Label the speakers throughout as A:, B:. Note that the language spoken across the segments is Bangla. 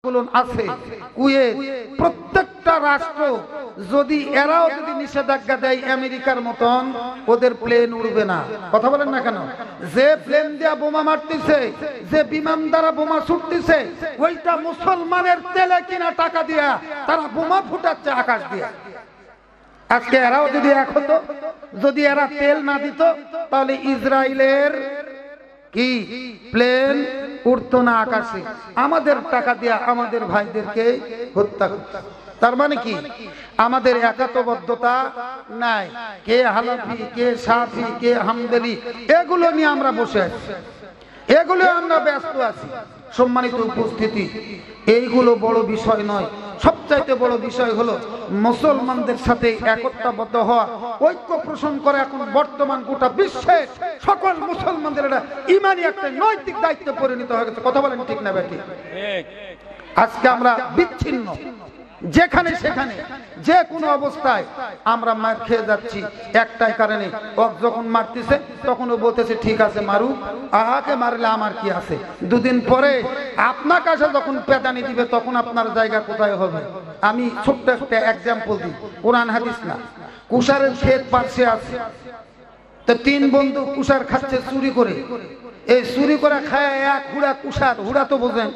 A: আছে কুয়েত, প্রত্যেকটা রাষ্ট্র যদি এরাও যদি নিষেধাজ্ঞা দেয় আমেরিকার মতন, ওদের প্লেন উড়বে না। কথা বলেন না কেন? যে প্লেন দিয়া বোমা মারতেছে, যে বিমান দ্বারা বোমা ছুটতেছে, ওইটা মুসলমানের তেলে কিনা টাকা দিয়া তারা বোমা ফুটাচ্ছে আকাশ দিয়া। আজকে এরাও যদি এক হতো, যদি এরা তেল না দিত, তাহলে ইসরায়েলের কি প্লেন উড়তো না আকাশে, আমাদের টাকা দিয়া আমাদের ভাইদেরকে হত্যা করত। তার মানে কি, আমাদের একাত্মবদ্ধতা নাই। কে হানাফি, কে শাফি, কে হাম্বলি, এগুলো নিয়ে আমরা বসে আছি, এগুলো আমরা ব্যস্ত আছি। সম্মানিত উপস্থিতি, এইগুলো বড় বিষয় নয়। সবচাইতে বড় বিষয় হলো মুসলমানদের সাথে একতাবদ্ধ হওয়া, ঐক্য পোষণ করা। এখন বর্তমান গোটা বিশ্বের সকল মুসলমানদের এটা ইমানি একটা নৈতিক দায়িত্বে পরিণত হয়ে গেছে। কথা বলেন ঠিক না বেটি? আজকে আমরা বিচ্ছিন্ন, যেখানে সেখানে যে কোনো অবস্থায় আমরা মার খেয়ে যাচ্ছি একটাই কারণে, যখন মারতেছে তখন ও বলতেছে ঠিক আছে মারুক, আহাকে মারলে আমার কি আছে। দুদিন পরে আপনার কাছে যখন পেদানি দিবে তখন আপনার জায়গা কোথায় হবে? আমি ছোট্ট একটা এক্সাম্পল দিই, কোরআন হাদিস না। কুষারের ক্ষেত পাশে আছে, তো তিন বন্ধু কুষার খাচ্ছে চুরি করে। এই চুরি করে খায় এক হুড়া কুষার, হুড়া তো বোঝেন,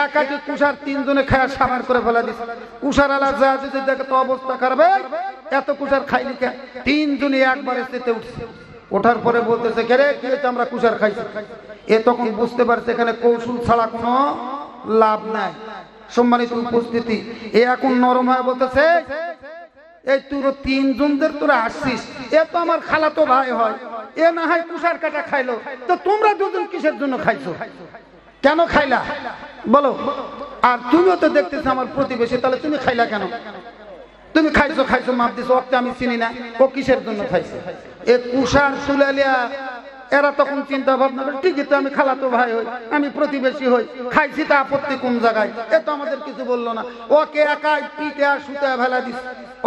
A: এক আগে কুষার তিনজনে খায় সাবার করে ফেলা দিচ্ছে। কুষার আলা যা যদি দেখে তো অবস্থা করবে, এত কুষার খাইনি কে? তিনজনে একবারে চেতে উঠছে। ওঠার পরে বলতেছে কে রে, কি হয়েছে? আমরা কুষার খাইছি। এ তখন বুঝতে পারছে এখানে কৌশল ছাড়া কোনো লাভ নাই। সম্মানিত উপস্থিতি, এ এখন নরম হয়ে বলতেছে এই তোর তিনজনদের তোরা আসছিস, এ তো আমার খালাতো ভাই হয়, এ না হয় কুষার কাটা খাইলো, তো তোমরা দুজন কিসের জন্য খাইছো? কেন খাইলা বলো? আর তুমিও তো দেখতেছো আমার প্রতিবেশী, তাহলে তুমি খাইলা কেন? তুমি খাইছো খাইছো মাপ দিছো, ওকে আমি চিনি না, ও কিসের জন্য খাইছে? এ কুষার তুলালিয়া এরা তখন চিন্তা ভাবনা করে ঠিকই তো আমি খালাতো ভাই হই, আমি প্রতিবেশী হই, খাইছি তা আপত্তি কোন জায়গায়? এ তো আমাদের কিছু বললো না। ওকে একাই পিঠে আর সুতে ফেলা দিস,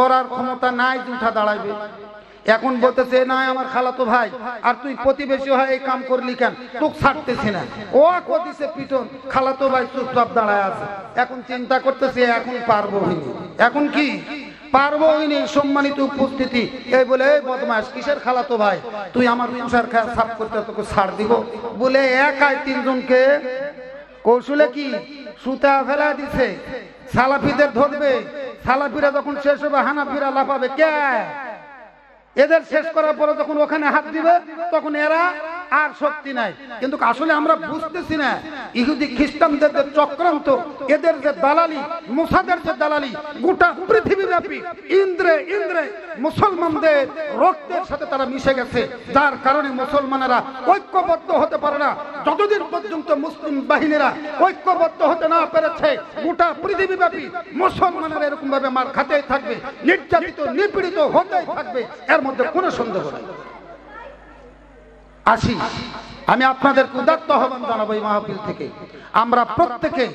A: ওর আর ক্ষমতা নাই উঠা দাঁড়াইবে। এখন বলতেছে না আমার খালাতো ভাই, আর তুই প্রতিবেশী হয় এই কাম করলি কেন? তোকে ছাড়তেছি না। ও কদিছে পিটন, খালাতো ভাই চুপচাপ দাঁড়ায় আছে। এখন চিন্তা করতেছে এখন পারবো হইনি, এখন কি পারবো হইনি। সম্মানিত উপস্থিতি, এই বলে এই বদমাস কিসের খালাতো ভাই, তুই আমার তুষার খায় সাফ করতে তোকে ছাড় দিব বলে একাই তিনজনকে কৌশলে কি সুতা ফেলা দিছে। সালাফিদের ধরবে, সালাফিরা যখন শেষ হবে হানাফিরা লাফাবে। কে এদের শেষ করার পরে যখন ওখানে হাত দিবে তখন এরা আর শক্তি নাই। কিন্তু আসলে আমরা বুঝতেছি না ইহুদি খ্রিস্টানদের যে চক্রান্ত, এদের যে দালালি, মুসাদের যে দালালি, গোটা পৃথিবীব্যাপী ইন্দ্রে ইন্দ্রে মুসলমানদের রক্তের সাথে তারা মিশে গেছে, যার কারণে মুসলমানেরা ঐক্যবদ্ধ হতে পারে না। যতদিন পর্যন্ত মুসলিম বাহিনীরা ঐক্যবদ্ধ হতে না পেরেছে, গোটা পৃথিবীব্যাপী মুসলমানেরা এরকম ভাবে মার খাতেই থাকবে, নির্যাতিত নিপীড়িত হতেই থাকবে, এর মধ্যে কোনো সন্দেহ নেই। আসি, আমি আপনাদের উদাত্ত আহ্বান জানাবো এই মাহফিল থেকে, আমরা প্রত্যেকে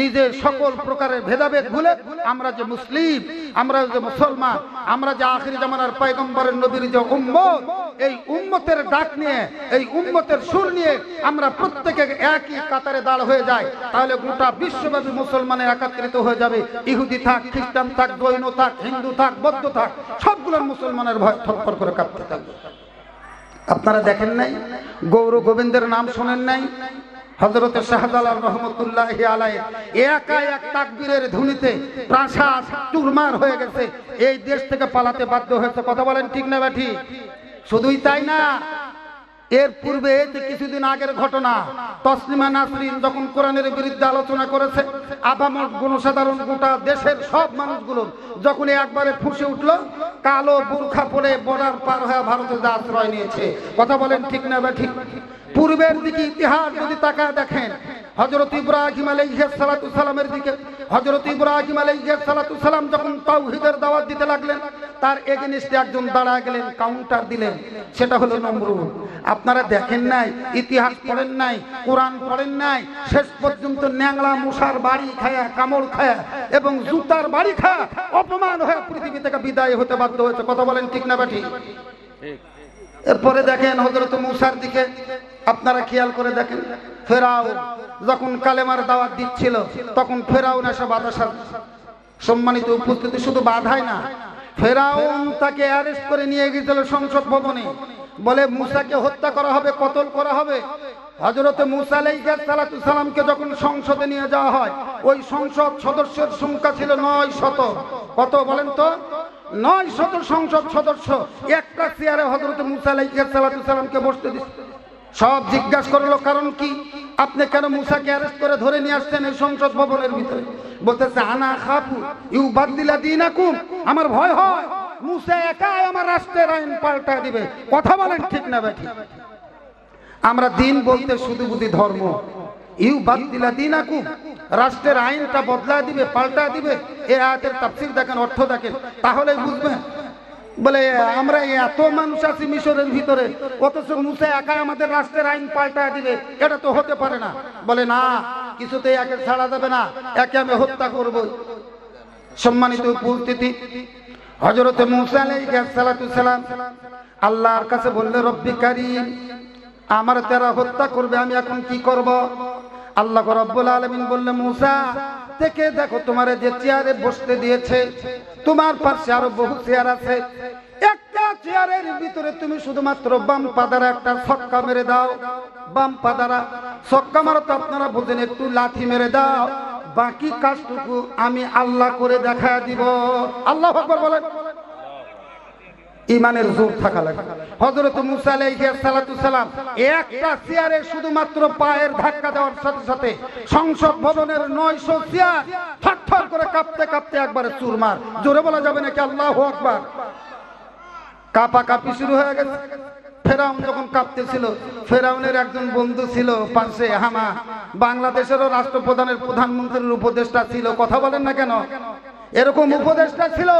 A: নিজের সকল প্রকারের ভেদাভেদ ভুলে আমরা যে মুসলিম, আমরা যে মুসলমান, আমরা যে আখিরি জামানার পয়গম্বরের নবীর যে উম্মত, এই উম্মতের ডাক নিয়ে, এই উম্মতের সুর নিয়ে আমরা প্রত্যেকে একই কাতারে দাঁড় হয়ে যায়, তাহলে গোটা বিশ্বব্যাপী মুসলমানের একত্রিত হয়ে যাবে। ইহুদি থাক, খ্রিস্টান থাক, জৈন থাক, হিন্দু থাক, বৌদ্ধ থাক, সবগুলোর মুসলমানের ভয় থরথর করে কাঁপতে থাকবে। আপনারা দেখেন নাই, গৌর গোবিন্দের নাম শোনেন নাই? হযরত শাহজালাল রহমতুল্লাহি আলাইহি একা এক তাকবীরের ধ্বনিতে প্রাসাদ চুরমার হয়ে গেছে, এই দেশ থেকে পালাতে বাধ্য হয়েছে। কথা বলেন ঠিক না বেঠি? শুধুই তাই না, এর পূর্বে কিছুদিন আগের ঘটনা, তসলিমা নাসরিন যখন কোরআনের বিরুদ্ধে আলোচনা করেছে, আপামর জনসাধারণ গোটা দেশের সব মানুষগুলো যখন একবারে ফুঁসে উঠলো, কালো বুরখা পরে বর্ডার পার হয়ে ভারতে যা আশ্রয় নিয়েছে। কথা বলেন ঠিক না ঠিক? পূর্বের দিকে ইতিহাস যদি তাকায় দেখেন, হযরত ইব্রাহিম আলাইহিস সালাতু সালামের দিকে, হযরত ইব্রাহিম আলাইহিস সালাতু সালাম যখন তাওহীদের দাওয়াত দিতে লাগলেন, তার এগেইনস্টে একজন দাঁড়ায় গেলেন, কাউন্টার দিলেন, সেটা হলো নমরুদ। আপনারা দেখেন নাই, ইতিহাস পড়েন নাই, কোরআন পড়েন নাই, শেষ পর্যন্ত ন্যাংলা মশার বাড়ি খায়া, কামড় খায়া এবং জুতার বাড়ি খায়া অপমান হয়ে পৃথিবী থেকে বিদায় হতে বাধ্য হয়েছে। কথা বলেন ঠিক না বেঠি? এরপরে দেখেন হযরত মূসার দিকে আপনারা খেয়াল করে দেখেন, ফেরাউন যখন কালেমার দাওয়াত দিচ্ছিল তখন ফেরাউন এসে বাধা সাধছে। সম্মানিত উপস্থিতি, শুধু বাধাই না, ফেরাউন তাকে অ্যারেস্ট করে নিয়ে গিয়েছিল সংসদ ভবনে, বলে মূসাকে হত্যা করা হবে, কতল করা হবে। হযরত মূসা আলাইহিস সালামকে যখন সংসদে নিয়ে যাওয়া হয়, ওই সংসদ সদস্যের সংখ্যা ছিল 900। কত বলেন তো? 900 সংসদ সদস্য একটা চেয়ারে হযরত মূসা আলাইহিস সালামকে বসতে দিচ্ছে। সব জিজ্ঞাসা করলো, কারণ কি, আপনি কেন মূসাকে অ্যারেস্ট করে ধরে নিয়ে আসছেন এই সংসদ ভবনের ভিতরে? বলতেছে, আনা খাফু ইউবাদদিলা দীনাকুম, আমার ভয় হয় মূসা একাই আমার রাষ্ট্রের আইন পাল্টা দিবে। কথা বলেন ঠিক না বেঠিক? আমরা দিন বলতে শুধু বুঝি ধর্ম। ইউবাদদিলা দীনাকুম, রাষ্ট্রের আইনটা বদলা দিবে, পাল্টা দিবে। এই আয়াতের তাফসীর দেখেন, অর্থ দেখেন, তাহলেই বুঝবেন। বলে আমরা এত মানুষ আছি মিশরের ভিতরে, অথচ মূসা একাই আমাদের রাষ্ট্রের আইন পাল্টা দিবে, এটা তো হতে পারে না। বলে না, কিছুতেই একে ছাড়া যাবে না, একে আমি হত্যা করব। সম্মানিত উপস্থিতি, হযরত মূসা আলাইহিস সালাম আল্লাহর কাছে বললে, রব্বি কারীম, আমার তারা হত্যা করবে, আমি এখন কি করব? আল্লাহ রাব্বুল আলামিন বললে, মূসা থেকে দেখো, তোমার যে চেয়ারে বসতে দিয়েছে তোমার পাশে আরো বহু চেয়ার আছে, একটা চেয়ারের ভিতরে তুমি শুধুমাত্র বাম পাদারা একটা ছক্কা মেরে দাও। বাম পাদারা ছক্কা মারো তো আপনারা বোঝেন, একটু লাথি মেরে দাও, বাকি কাজটুকু আমি আল্লাহ করে দেখা দিব। আল্লাহু আকবার বলেন। ইমানের জোর থাকা লাগে। হযরত মূসা আলাইহিস সালাম একটা চেয়ারে শুধুমাত্র পায়ের ধাক্কা দেওয়ার সাথে সাথে সংসদ ভবনের 900 চেয়ার থরথর করে কাঁপতে কাঁপতে একবারে চুরমার। জোরে বলা যাবে নাকি আল্লাহু আকবার? কাঁপাকাঁপি শুরু হয়ে গেছে। ফেরাউন যখন কাঁপতেছিল, ফেরাউনের একজন বন্ধু ছিল পাশে, হামা, বাংলাদেশেরও রাষ্ট্রপ্রধানের প্রধানমন্ত্রীর উপদেষ্টা ছিল। কথা বলেন না কেন? এরকম উপদেষ্টা ছিল।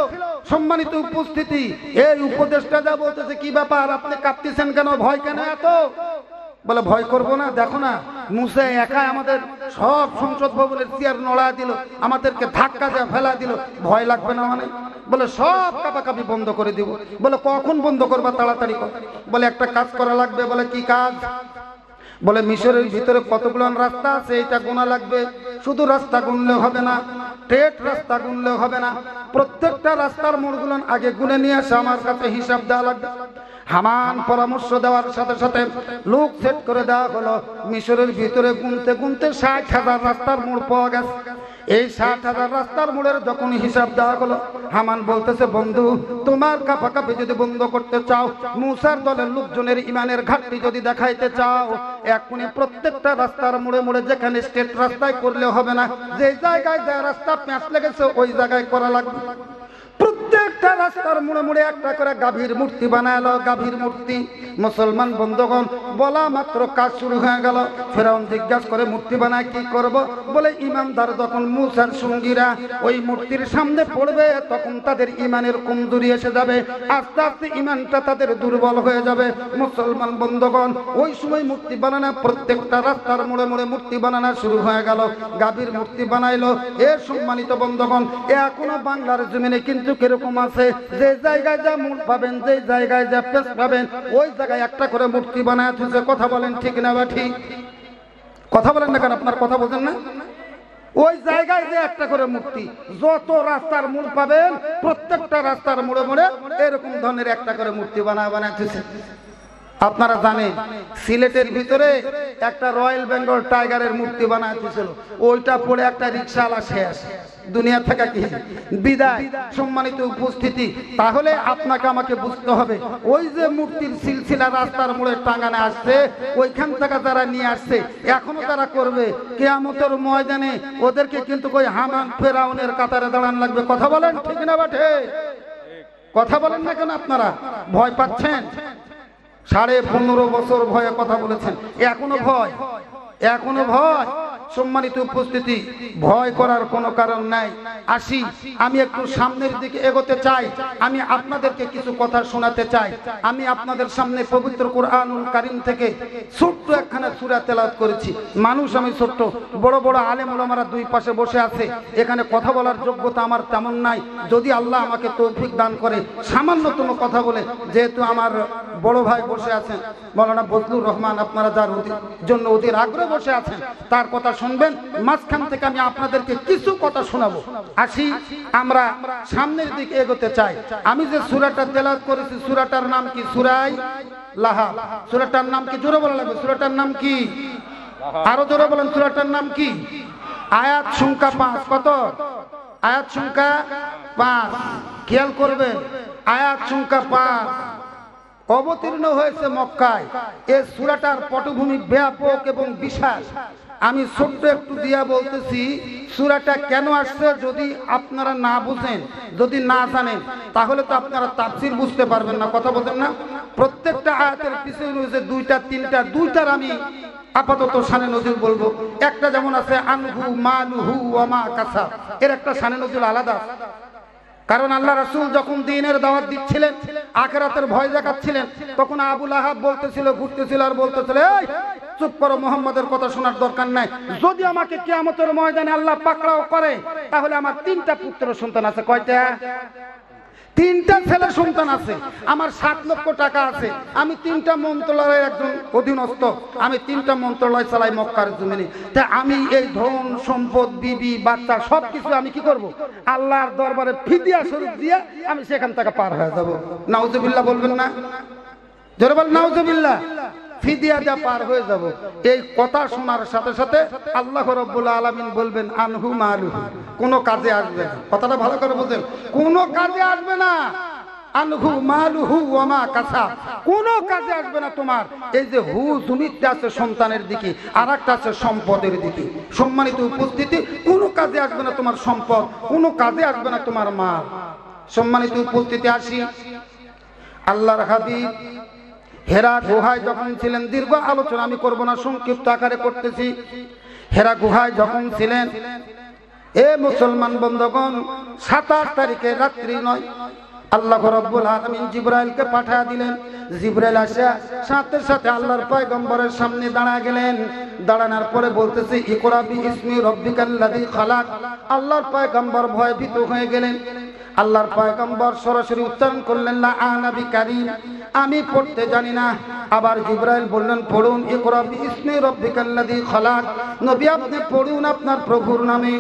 A: সম্মানিত উপস্থিতি, এই উপদেষ্টা যা বলতেছে, কি ব্যাপার, আপনি কাঁপতেছেন কেন, ভয় কেন এত? বলে, ভয় করবো না, দেখো না মূসা একা আমাদের সব সংসদ ভবনের চেয়ার নড়া দিল, আমাদেরকে ধাক্কা দিয়ে ফেলা দিল, ভয় লাগবে না মানে? বলে, সব কাঁপাকাঁপি বন্ধ করে দিব। বলে, কখন বন্ধ করবা, তাড়াতাড়ি কর। বলে, একটা কাজ করা লাগবে। বলে, কি কাজ? বলে, মিশরের ভিতরে কতগুলো রাস্তা আছে এটা গোনা লাগবে। শুধু রাস্তা গুনলেও হবে না, স্ট্রেট রাস্তা গুনলেও হবে না, প্রত্যেকটা রাস্তার মোড়গুলো আগে গুনে নিয়ে আসে আমার কাছে হিসাব দেওয়া লাগবে। হামান পরামর্শ দেওয়ার সাথে সাথে লোক সেট করে দেওয়া হলো। মিশরের ভিতরে গুনতে গুনতে 60,000 রাস্তার মোড় পাওয়া গেছে। এই 60,000 রাস্তার মোড়ের যখন হিসাব দেওয়া হলো, হামান বলতেছে, বন্ধু, তোমার কাঁপাকাঁপি যদি বন্ধ করতে চাও, মূসার দলের লোকজনের ইমানের ঘাটতি যদি দেখাইতে চাও, এখনই প্রত্যেকটা রাস্তার মোড়ে মোড়ে, যেখানে স্টেট রাস্তায় করলে হবে না, যে জায়গায় যে রাস্তা প্যাঁচ লেগেছে ওই জায়গায় করা লাগবে। প্রত্যেকটা রাস্তার মোড়ে মোড়ে একটা করে গাভীর মূর্তি বানালো। গাভীর মূর্তি, মুসলমান বন্ধুগণ, বলা মাত্র কাজ শুরু হয়ে গেল। ফেরাউন জিজ্ঞাসা করে, মূর্তি বানায় কি করব? বলে, ইমানদার যখন মূসার সঙ্গীরা ওই মূর্তির সামনে পড়বে, তখন তাদের ইমানের কমজোরি এসে যাবে, আস্তে আস্তে ইমানটা তাদের দুর্বল হয়ে যাবে। মুসলমান বন্ধুগণ, ওই সময় মূর্তি বানানো, প্রত্যেকটা রাস্তার মোড়ে মোড়ে মূর্তি বানানো শুরু হয়ে গেল। গাভীর মূর্তি বানাইলো। এর সম্মানিত বন্ধুগণ, এখনো বাংলার জমিনে কিন্তু কিরকম আছে, যে জায়গায় যা মূল পাবেন, যে জায়গায় যা পেশ পাবেন, ওই জায়গায় একটা করে মূর্তি বানায় তুলছে। কথা বলেন ঠিক না বা ঠিক? কথা বলেন না কেন? আপনার কথা বলছেন না? ওই জায়গায় যে একটা করে মূর্তি, যত রাস্তার মূল পাবেন প্রত্যেকটা রাস্তার মোড়ে মোড়ে এরকম ধরনের একটা করে মূর্তি বানাইতেছে। আপনারা জানেন, সিলেটের ভিতরে একটা রয়্যাল বেঙ্গল টাইগারের মূর্তি বানাইতেছিল, ওইটা পড়ে একটা রিকশাওয়ালা শেষ, দুনিয়া থেকে কি বিদায়। সম্মানিত উপস্থিতি, তাহলে আপনাকে আমাকে বুঝতে হবে, ওই যে মূর্তির সিলসিলা রাস্তার মোড়ে টাঙানো আসছে, ওইখান থেকে যারা নিয়ে আসছে, এখনো তারা করবে, কিয়ামতের ময়দানে ওদেরকে কিন্তু ওই হামান ফেরাউনের কাতারে দাঁড়ান লাগবে। কথা বলেন ঠিক না বাঠে? কথা বলেন না কেন? আপনারা ভয় পাচ্ছেন? 15.5 বছর ভয়ে কথা বলেছেন, এখনো ভয়, এখনো ভয়। সম্মানিত উপস্থিতি, ভয় করার কোনো কারণ নাই। আসি, আমি একটু সামনের দিকে এগোতে চাই। আমি আপনাদেরকে কিছু কথা শোনাতে চাই। আমি আপনাদের সামনে পবিত্র কোরআনুল কারীম থেকে ছোট্ট একখানা সূরা তেলাওয়াত করেছি। মানুষ আমি ছোট্ট, বড় বড় আলেম ওলামারা দুই পাশে বসে আছে, এখানে কথা বলার যোগ্যতা আমার তেমন নাই। যদি আল্লাহ আমাকে তৌফিক দান করে সামান্যতম কথা বলে, যেহেতু আমার বড় ভাই বসে আছেন মাওলানা বজলুর রহমান, আপনারা যার জন্য অধীর আগ্রহে বসে আছেন, তার কথা শুনবেন। মাঝখান থেকে আমি আপনাদেরকে কিছু কথা শোনাবো। আসি, আমরা সামনের দিকে এগোতে চাই। আমি যে সূরাটা তেলাওয়াত করেছি, সূরাটার নাম কি? সূরায়ে লাহাব। সূরাটার নাম কি? জোরে বলা লাগবে। সূরাটার নাম কি? আরো জোরে বলেন। সূরাটার নাম কি? আয়াত সংখ্যা 5। কত? আয়াত সংখ্যা 5। খেয়াল করবেন, আয়াত সংখ্যা 5। অবতীর্ণ হয়েছে মক্কায়। এই সূরাটার পটভূমি ব্যাপক এবং বিশাল। আমি ছোট্ট একটু দিয়া বলতেছি, সূরাটা কেন আসছে যদি আপনারা না বুঝেন, যদি না জানেন, তাহলে তো আপনারা তাফসীর বুঝতে পারবেন না। কথা বলেন না? প্রত্যেকটা আয়াতের পিছনে রয়েছে দুইটা তিনটা, দুইটার আমি আপাতত শানে নজরুল বলবো। একটা যেমন আছে আনহু মালুহু ওয়া মা কাসাব, এর একটা শানে নজরুল আলাদা। কারণ আল্লাহ রাসূল যখন দ্বীনের দাওয়াত দিচ্ছিলেন, আখিরাতের ভয় দেখাচ্ছিলেন, তখন আবু লাহাব বলতেছিল, ঘুরতেছিল আর বলতেছিল, এই চুপ করো, মুহাম্মাদের কথা শোনার দরকার নাই। যদি আমাকে কিয়ামতের ময়দানে আল্লাহ পাকড়াও করে, তাহলে আমার 3টা পুত্র সন্তান আছে। কয়টা? 3টা ছেলে সন্তান আছে। আমার 7 লক্ষ টাকা আছে। আমি 3টা মন্ত্রণালয়ের একজন অধীনস্থ। আমি 3টা মন্ত্রণালয় চালাই মক্কার জমিনে। তা আমি এই ধন সম্পদ, বিবি বাচ্চা সবকিছু আমি কি করব? আল্লাহর দরবারে ফিদিয়া স্বরূপ দিয়ে আমি সেখান থেকে পার হয়ে যাব। নাউজুবিল্লাহ বলবেন না? জোরে বল নাউজুবিল্লাহ। ফিদিয়া দিয়ে পার হয়ে যাব। এই কথা শোনার সাথে সাথে আল্লাহ রাব্বুল আলামিন বলবেন আনহু মালুহু, কোনো কাজে আসবে না। কথাটা ভালো করে বুঝেন, কোনো কাজে আসবে না। আনহু মালুহু ওয়া মা কাসাব, কোনো কাজে আসবে না তোমার। এই যে হু জমিটা আছে সন্তানের দিকে, আর একটা আছে সম্পদের দিকে। সম্মানিত উপস্থিতি, কোনো কাজে আসবে না তোমার সম্পদ, কোনো কাজে আসবে না তোমার মা। সম্মানিত উপস্থিতি, আসি আল্লাহর হাবিব হেরা গুহায় যখন ছিলেন, দীর্ঘ আলোচনা আমি করব না, সংক্ষিপ্ত আকারে করতেছি। হেরা গুহায় যখন ছিলেন, এ মুসলমান বন্ধুগণ, 27 তারিখে রাত্রি নয়, আল্লাহ রাব্বুল আলামিন জিবরাইলকে পাঠিয়ে দিলেন। জিবরাইল আসা সাথে সাথে আল্লাহর পয়গম্বরের সামনে দাঁড়া গেলেন। দাঁড়ানোর পরে বলতেছে, ইকরা বিইসমি রাব্বিকাল্লাযী খালাক। আল্লাহর পয়গম্বর ভয়ভীত হয়ে গেলেন। আল্লাহর পয়গম্বর সরাসরি উচ্চারণ করলেন, লা আনা বিকারীম, আমি পড়তে জানি না। আবার জিবরাইল বললেন, পড়ুন, ইকরা বিইসমি রাব্বিকাল্লাযী খালাক। নবী আপনি পড়ুন আপনার প্রভুর নামে।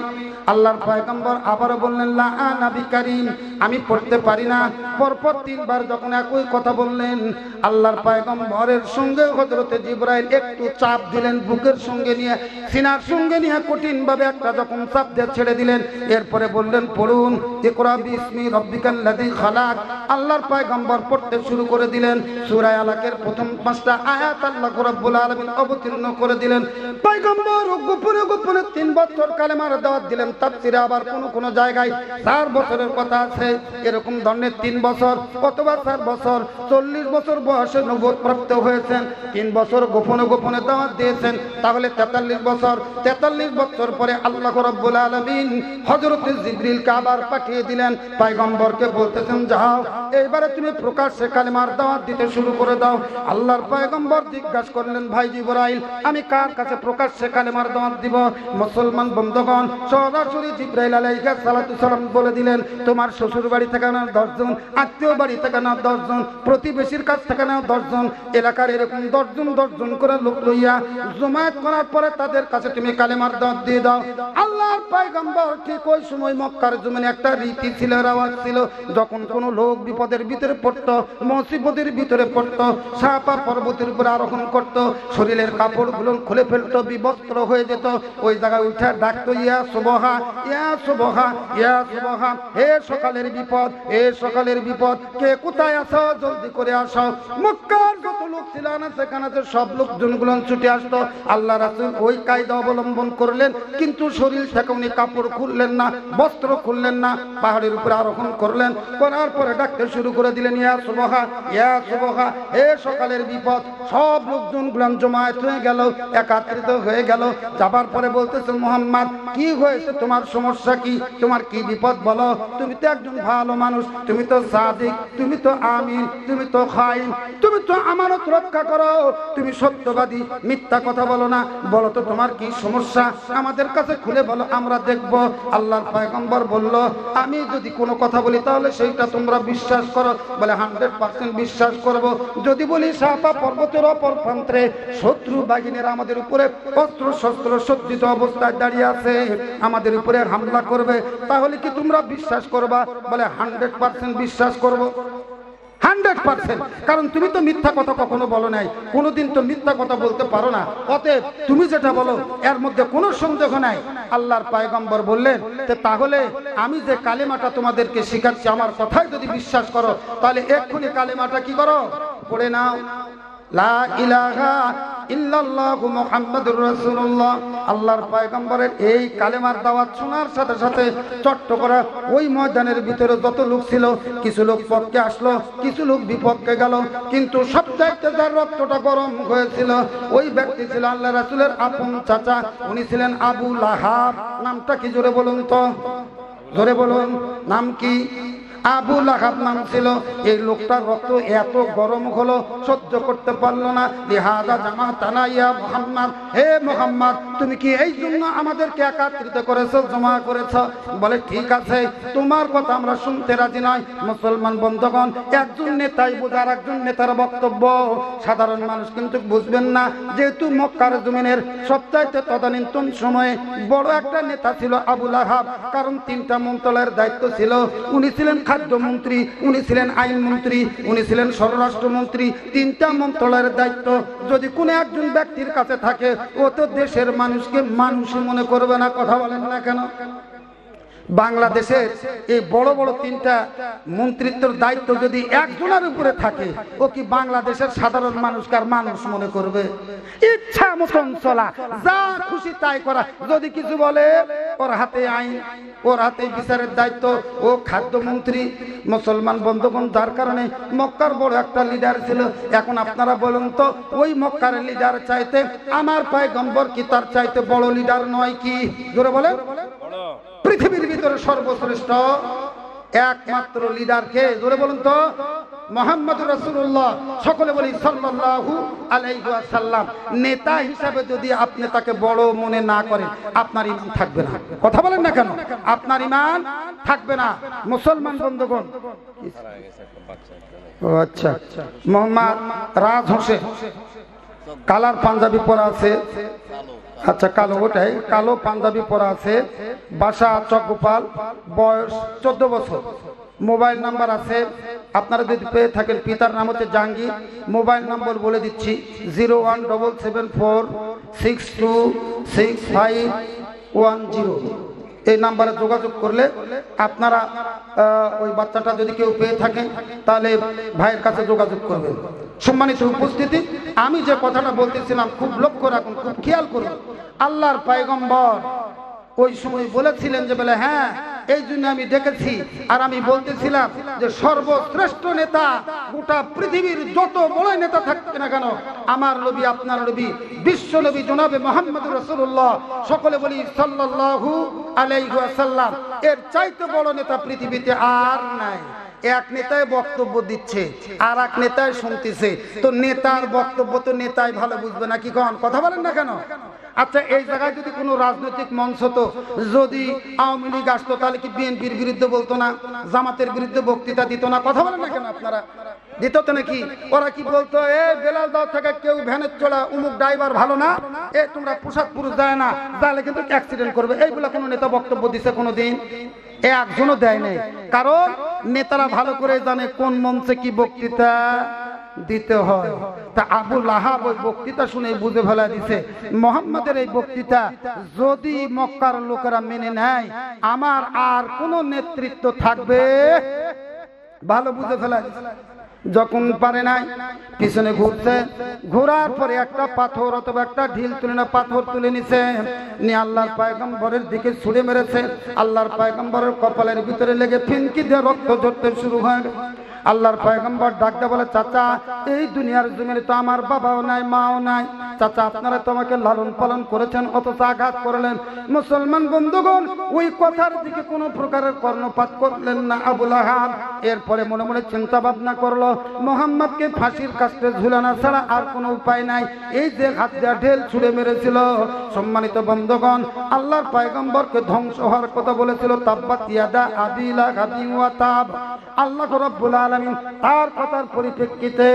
A: আল্লাহর পয়গম্বর আবার বললেন, লা আনা বিকারীম, আমি পড়তে পারি না। পরপর 3বার যখন একই কথা বললেন, আল্লাহর পয়গম্বরের সঙ্গে হযরতে জিবরাইল একটু চাপ দিলেন, বুকের সঙ্গে নিয়ে, সিনার সঙ্গে নিয়ে কঠিন ভাবে একটা যখন চাপ দিয়ে ছেড়ে দিলেন, এরপরে বললেন, পড়ুন, ইকরা বিইসমি রাব্বিকাল্লাযী খালাক। আল্লাহর পয়গম্বর পড়তে শুরু করে দিলেন। সূরা আলাকের প্রথম 5টা আয়াত আল্লাহ রাব্বুল আলামিন অবতীর্ণ করে দিলেন। পয়গম্বর গোপনে গোপনে 3 বছর কালেমার দাওয়াত দিলেন। তাফসীরে আবার কোন জায়গায় 4 বছরের কথা আছে। এরকম ধরনের 3 বছর অথবা 4 বছর, 40 বছর বয়সে নবুয়ত প্রাপ্ত হয়েছেন। 3 বছর গোপনে গোপনে দাওয়াত দিয়েছেন, তাহলে 43 বছর। 43 বছর পরে আল্লাহ রাব্বুল আলামিন হযরত জিবরিলকে আবার পাঠিয়ে দিলেন। পয়গম্বরকে বলতেছেন, যাও এইবারে তুমি প্রকাশ্যে কালেমার দাওয়াত দিতে শুরু করে দাও। আল্লাহর পয়গম্বর জিজ্ঞাসা করলেন, ভাই জিবরাইল, আমি কার কাছে প্রকাশ্যে কালেমার দাওয়াত দিব? মুসলমান বন্ধুগণ, সরাসরি জিবরাইল আলাইহিস সালাতু সালাম বলে দিলেন, তোমার শ্বশুর বাড়ি থেকে না 10 জন, আত্মীয় বাড়ি থেকে না 10 জন, প্রতিবেশীর কাছ থেকে না 10 জন, এলাকার এরকম 10 জন করে লোক লইয়া জমায়েত করার পরে তাদের কাছে তুমি কালেমার দাওয়াত দিয়ে দাও। আল্লাহর পয়গম্বর ঠিক ওই সময় মক্কার জমিনে একটা রীতি ছিল, রাওয়াজ ছিল, যখন কোনো লোক বিপদের ভিতরে পড়তো, মুসিবতের ভিতরে পড়তো, সাপা পর্বতের উপর আরোহণ করতো, শরীরের কাপড়গুলো খুলে ফেলতো, বিবস্ত্র হয়ে যেত, ওই জায়গায় উঠে ডাকতো, ইয়া সুবহা, ইয়া সুবহা, ইয়া সুবহা, হে সকালের বিপদ, হে সকালের বিপদ, কে কোথায় আছো জলদি করে আসো। মক্কার যত লোক ছিল না সেখানে সব লোকজনগুলো ছুটে আসতো। আল্লাহ রাসূল ওই কায়দা অবলম্বন করলেন, কিন্তু শরীর থেকে উনি কাপড় খুললেন না, বস্ত্র খুললেন না, পাহাড়ের উপরে আরোহণ করলেন। করার পরে ডাকতে শুরু করে দিলেন, ইয়া সুবহা, ইয়া সুবহা, হে সকালের বিপদ। সব লোকজনগুলো জমায়েত হয়ে গেল, একত্রিত হয়ে গেল। যাবার পরে বলতেছে, মুহাম্মদ কি হয়েছে, তোমার সমস্যা কি, তোমার কি বিপদ বলো। তুমি তো একজন ভালো মানুষ, তুমি তো সাদিক, তুমি তো আমিন, তুমি তো খাইন, তুমি তো আমানত রক্ষা করো, তুমি সত্যবাদী, মিথ্যা কথা বলো না। বলো তো তোমার কি সমস্যা, আমাদের কাছে খুলে বলো, আমরা দেখব। আল্লাহর পয়গম্বর বলল, আমি যদি কোনো কথা বলি তাহলে সেইটা তোমরা বিশ্বাস করো। বলে 100% বিশ্বাস করব। যদি বলি সাফা পর্বতের অপর প্রান্তে শত্রু বাহিনীরা আমাদের উপরে অস্ত্র শস্ত্র সজ্জিত অবস্থায় দাঁড়িয়ে আছে, আমাদের উপরে হামলা করবে, তাহলে কি তোমরা বিশ্বাস করবা? বলে 100% বিশ্বাস করব। 100%, কারণ তুমি তো মিথ্যা কথা কখনো বলো নাই, কোনোদিন তো মিথ্যা কথা বলতে পারো না, অতএব তুমি যেটা বলো এর মধ্যে কোনো সন্দেহ নাই। আল্লাহর পয়গম্বর বললেন, তাহলে আমি যে কালেমাটা তোমাদেরকে শিখাচ্ছি, আমার কথাই যদি বিশ্বাস করো, তাহলে এক্ষুনি কালেমাটা কি করো, পড়ে নাও, লা ইলাহা ইল্লাল্লাহু মুহাম্মাদুর রাসূলুল্লাহ। আল্লাহর পয়গম্বরের এই কালেমার দাওয়াত শোনার সাথে সাথে চট্ট করে ওই ময়দানের ভিতরে যত লোক ছিল, কিছু লোক পক্ষে আসলো, কিছু লোক বিপক্ষে গেল, কিন্তু সবচাইতে যার রক্তটা গরম হয়েছিল ওই ব্যক্তি ছিল আল্লাহ রাসূলের আপন চাচা, উনি ছিলেন আবু লাহাব। নামটা কি জোরে বলুন তো, জোরে বলুন, নাম কি? আবু লাহাব নাম ছিল। এই লোকটার রক্ত এত গরম হলো, সহ্য করতে পারলো না। লিহাযা জামাতানা ইয়া মুহাম্মদ, হে মুহাম্মদ, তুমি কি এই জন্য আমাদেরকে একত্রিত করেছো, জমা করেছো? বলে ঠিক আছে, তোমার কথা আমরা শুনতে রাজি নয়। মুসলমান বন্ধুগণ, একজন নেতাই বোঝার একজন নেতার বক্তব্য, সাধারণ মানুষ কিন্তু বুঝবেন না। যেহেতু মক্কার জমিনের সবচাইতে তদানীন্তন সময়ে বড় একটা নেতা ছিল আবু লাহাব, কারণ 3টা মন্ত্রণালয়ের দায়িত্ব ছিল। উনি ছিলেন খাদ্যমন্ত্রী, উনি ছিলেন আইনমন্ত্রী, উনি ছিলেন স্বরাষ্ট্রমন্ত্রী। 3টা মন্ত্রণালয়ের দায়িত্ব যদি কোনো একজন ব্যক্তির কাছে থাকে, ও তো দেশের মানুষকে মানুষই মনে করবে না। কথা বলেন না কেন? বাংলাদেশের এই বড় বড় 3টা মন্ত্রিত্বের দায়িত্ব যদি একজনের উপরে থাকে, ও কি বাংলাদেশের সাধারণ মানুষকে আর মানুষ মনে করবে? ইচ্ছা মতন চলা, যা খুশি তাই করা। যদি কিছু বলে, ওর হাতে আইন, ওর হাতে বিচারের দায়িত্ব, ও খাদ্যমন্ত্রী। মুসলমান বন্ধুগণ, যার কারণে মক্কার বড় একটা লিডার ছিল। এখন আপনারা বলুন তো, ওই মক্কার লিডার চাইতে আমার পয়গম্বর কি তার চাইতে বড় লিডার নয়? কি জোরে বলেন? পৃথিবীর ভিতরে সর্বশ্রেষ্ঠ একমাত্র লিডার কে? জোরে বলুন তো, মুহাম্মদুর রাসূলুল্লাহ। সকলে বলি সাল্লাল্লাহু আলাইহি ওয়াসাল্লাম। নেতা হিসাবে যদি আপনি তাকে বড় মনে না করেন, আপনার ঈমান থাকবে না। কথা বলেন না কেন? আপনার ঈমান থাকবে না। মুসলমান বন্ধুগণ, ও আচ্ছা, মোহাম্মদ রাজ হোসেন, কালার পাঞ্জাবি পরা আছে, আচ্ছা কালো, ওটাই কালো পাঞ্জাবি পরা আছে, বাসা চকগোপাল, বয়স 14 বছর। মোবাইল নাম্বার আছে, আপনারা যদি পেয়ে থাকেন। পিতার নাম হচ্ছে জাহাঙ্গীর। মোবাইল নম্বর বলে দিচ্ছি, 01774626510। এই নাম্বারে যোগাযোগ করলে আপনারা ওই বাচ্চাটা যদি কেউ পেয়ে থাকেন, তাহলে ভাইয়ের কাছে যোগাযোগ করবেন। সম্মানিত উপস্থিতি, আমি যে কথাটা বলতেছিলাম খুব লক্ষ্য রাখুন, খুব খেয়াল করুন। আল্লাহর পয়গম্বর ওই সময় বলেছিলেন যে, বলে হ্যাঁ, এই জন্য আমি দেখেছি। আর আমি বলতেছিলাম যে সর্বশ্রেষ্ঠ নেতা, গোটা পৃথিবীর যত বড় নেতা থাকবে না কেন, আমার নবী, আপনার নবী, বিশ্ব নবী জনাবে মুহাম্মদুর রাসূলুল্লাহ, সকলে বলি সাল্লাল্লাহু আলাইহি ওয়াসাল্লাম, এর চাইতে বড় নেতা পৃথিবীতে আর নাই। এক নেতায় বক্তব্য দিচ্ছে, আর এক নেতায় শুনতেছে। তো নেতার বক্তব্য তো নেতাই ভালো বুঝবে না, কি কন? কথা বলেন না কেন? আচ্ছা, এই জায়গায় যদি কোনো রাজনৈতিক মঞ্চ তো, যদি আওয়ামী লীগ আসতো, তাহলে কি বিএনপির বিরুদ্ধে বলতো না, জামাতের বিরুদ্ধে বক্তৃতা দিত না? কথা বলেন না কেন? আপনারা দিত তো নাকি? ওরা কি বলতো, এ বেলাল দাও থেকে কেউ ভ্যানের চড়া, উমুক ড্রাইভার ভালো না, এ তোমরা পোশাক পুরুষ দেয় না, তাহলে কিন্তু অ্যাক্সিডেন্ট করবে। এইগুলা কোনো নেতা বক্তব্য দিছে কোনোদিন? একজনও দেয় নাই। কারণ নেতারা ভালো করে জানে কোন মঞ্চে কি বক্তৃতা দিতে হয়। তা আবু লাহাব ওই বক্তৃতা শুনে বুঝে ফেলা দিছে, মুহাম্মাদের এই বক্তৃতা যদি মক্কার লোকেরা মেনে নেয়, আমার আর কোন নেতৃত্ব থাকবে ভালো বুঝে ফেলা। যখন পারে নাই পিছনে ঘুরছে, ঘোরার পরে একটা পাথর অথবা একটা ঢিল তুলে না পাথর তুলে নিছে, নিয়ে আল্লাহর পয়গম্বরের দিকে ছুঁড়ে মেরেছে। আল্লাহর পয়গম্বরের কপালের ভিতরে লেগে ফিনকি দিয়ে রক্ত ঝরতে শুরু হয়। আল্লাহর পয়গম্বর ডাকতে বলে, চাচা এই দুনিয়ার জমিনে তো আমার বাবাও নাই মাও নাই, চাচা আপনারা তো আমাকে লালন পালন করেছেন, অথচ আঘাত করলেন। মুসলমান বন্ধুগণ, ওই কথার দিকে কোনো প্রকারের কর্ণপাত করলেন না আবু লাহাব। এরপরে মনে মনে চিন্তা ভাবনা করলো, মুহাম্মদকে ফাঁসির কাস্টে ঝুলানো ছাড়া আর কোনো উপায় নাই। এই যে হাত দিয়ে ঢেল ছুঁড়ে মেরেছিল, সম্মানিত বন্ধুগণ, আল্লাহর পয়গম্বরকে ধ্বংস হওয়ার কথা বলেছিল, তাব্বাত ইয়াদা আবি লাহাবিন ওয়া তাব। আল্লাহ রাব্বুল আলামিন তার কথার পরিপ্রেক্ষিতে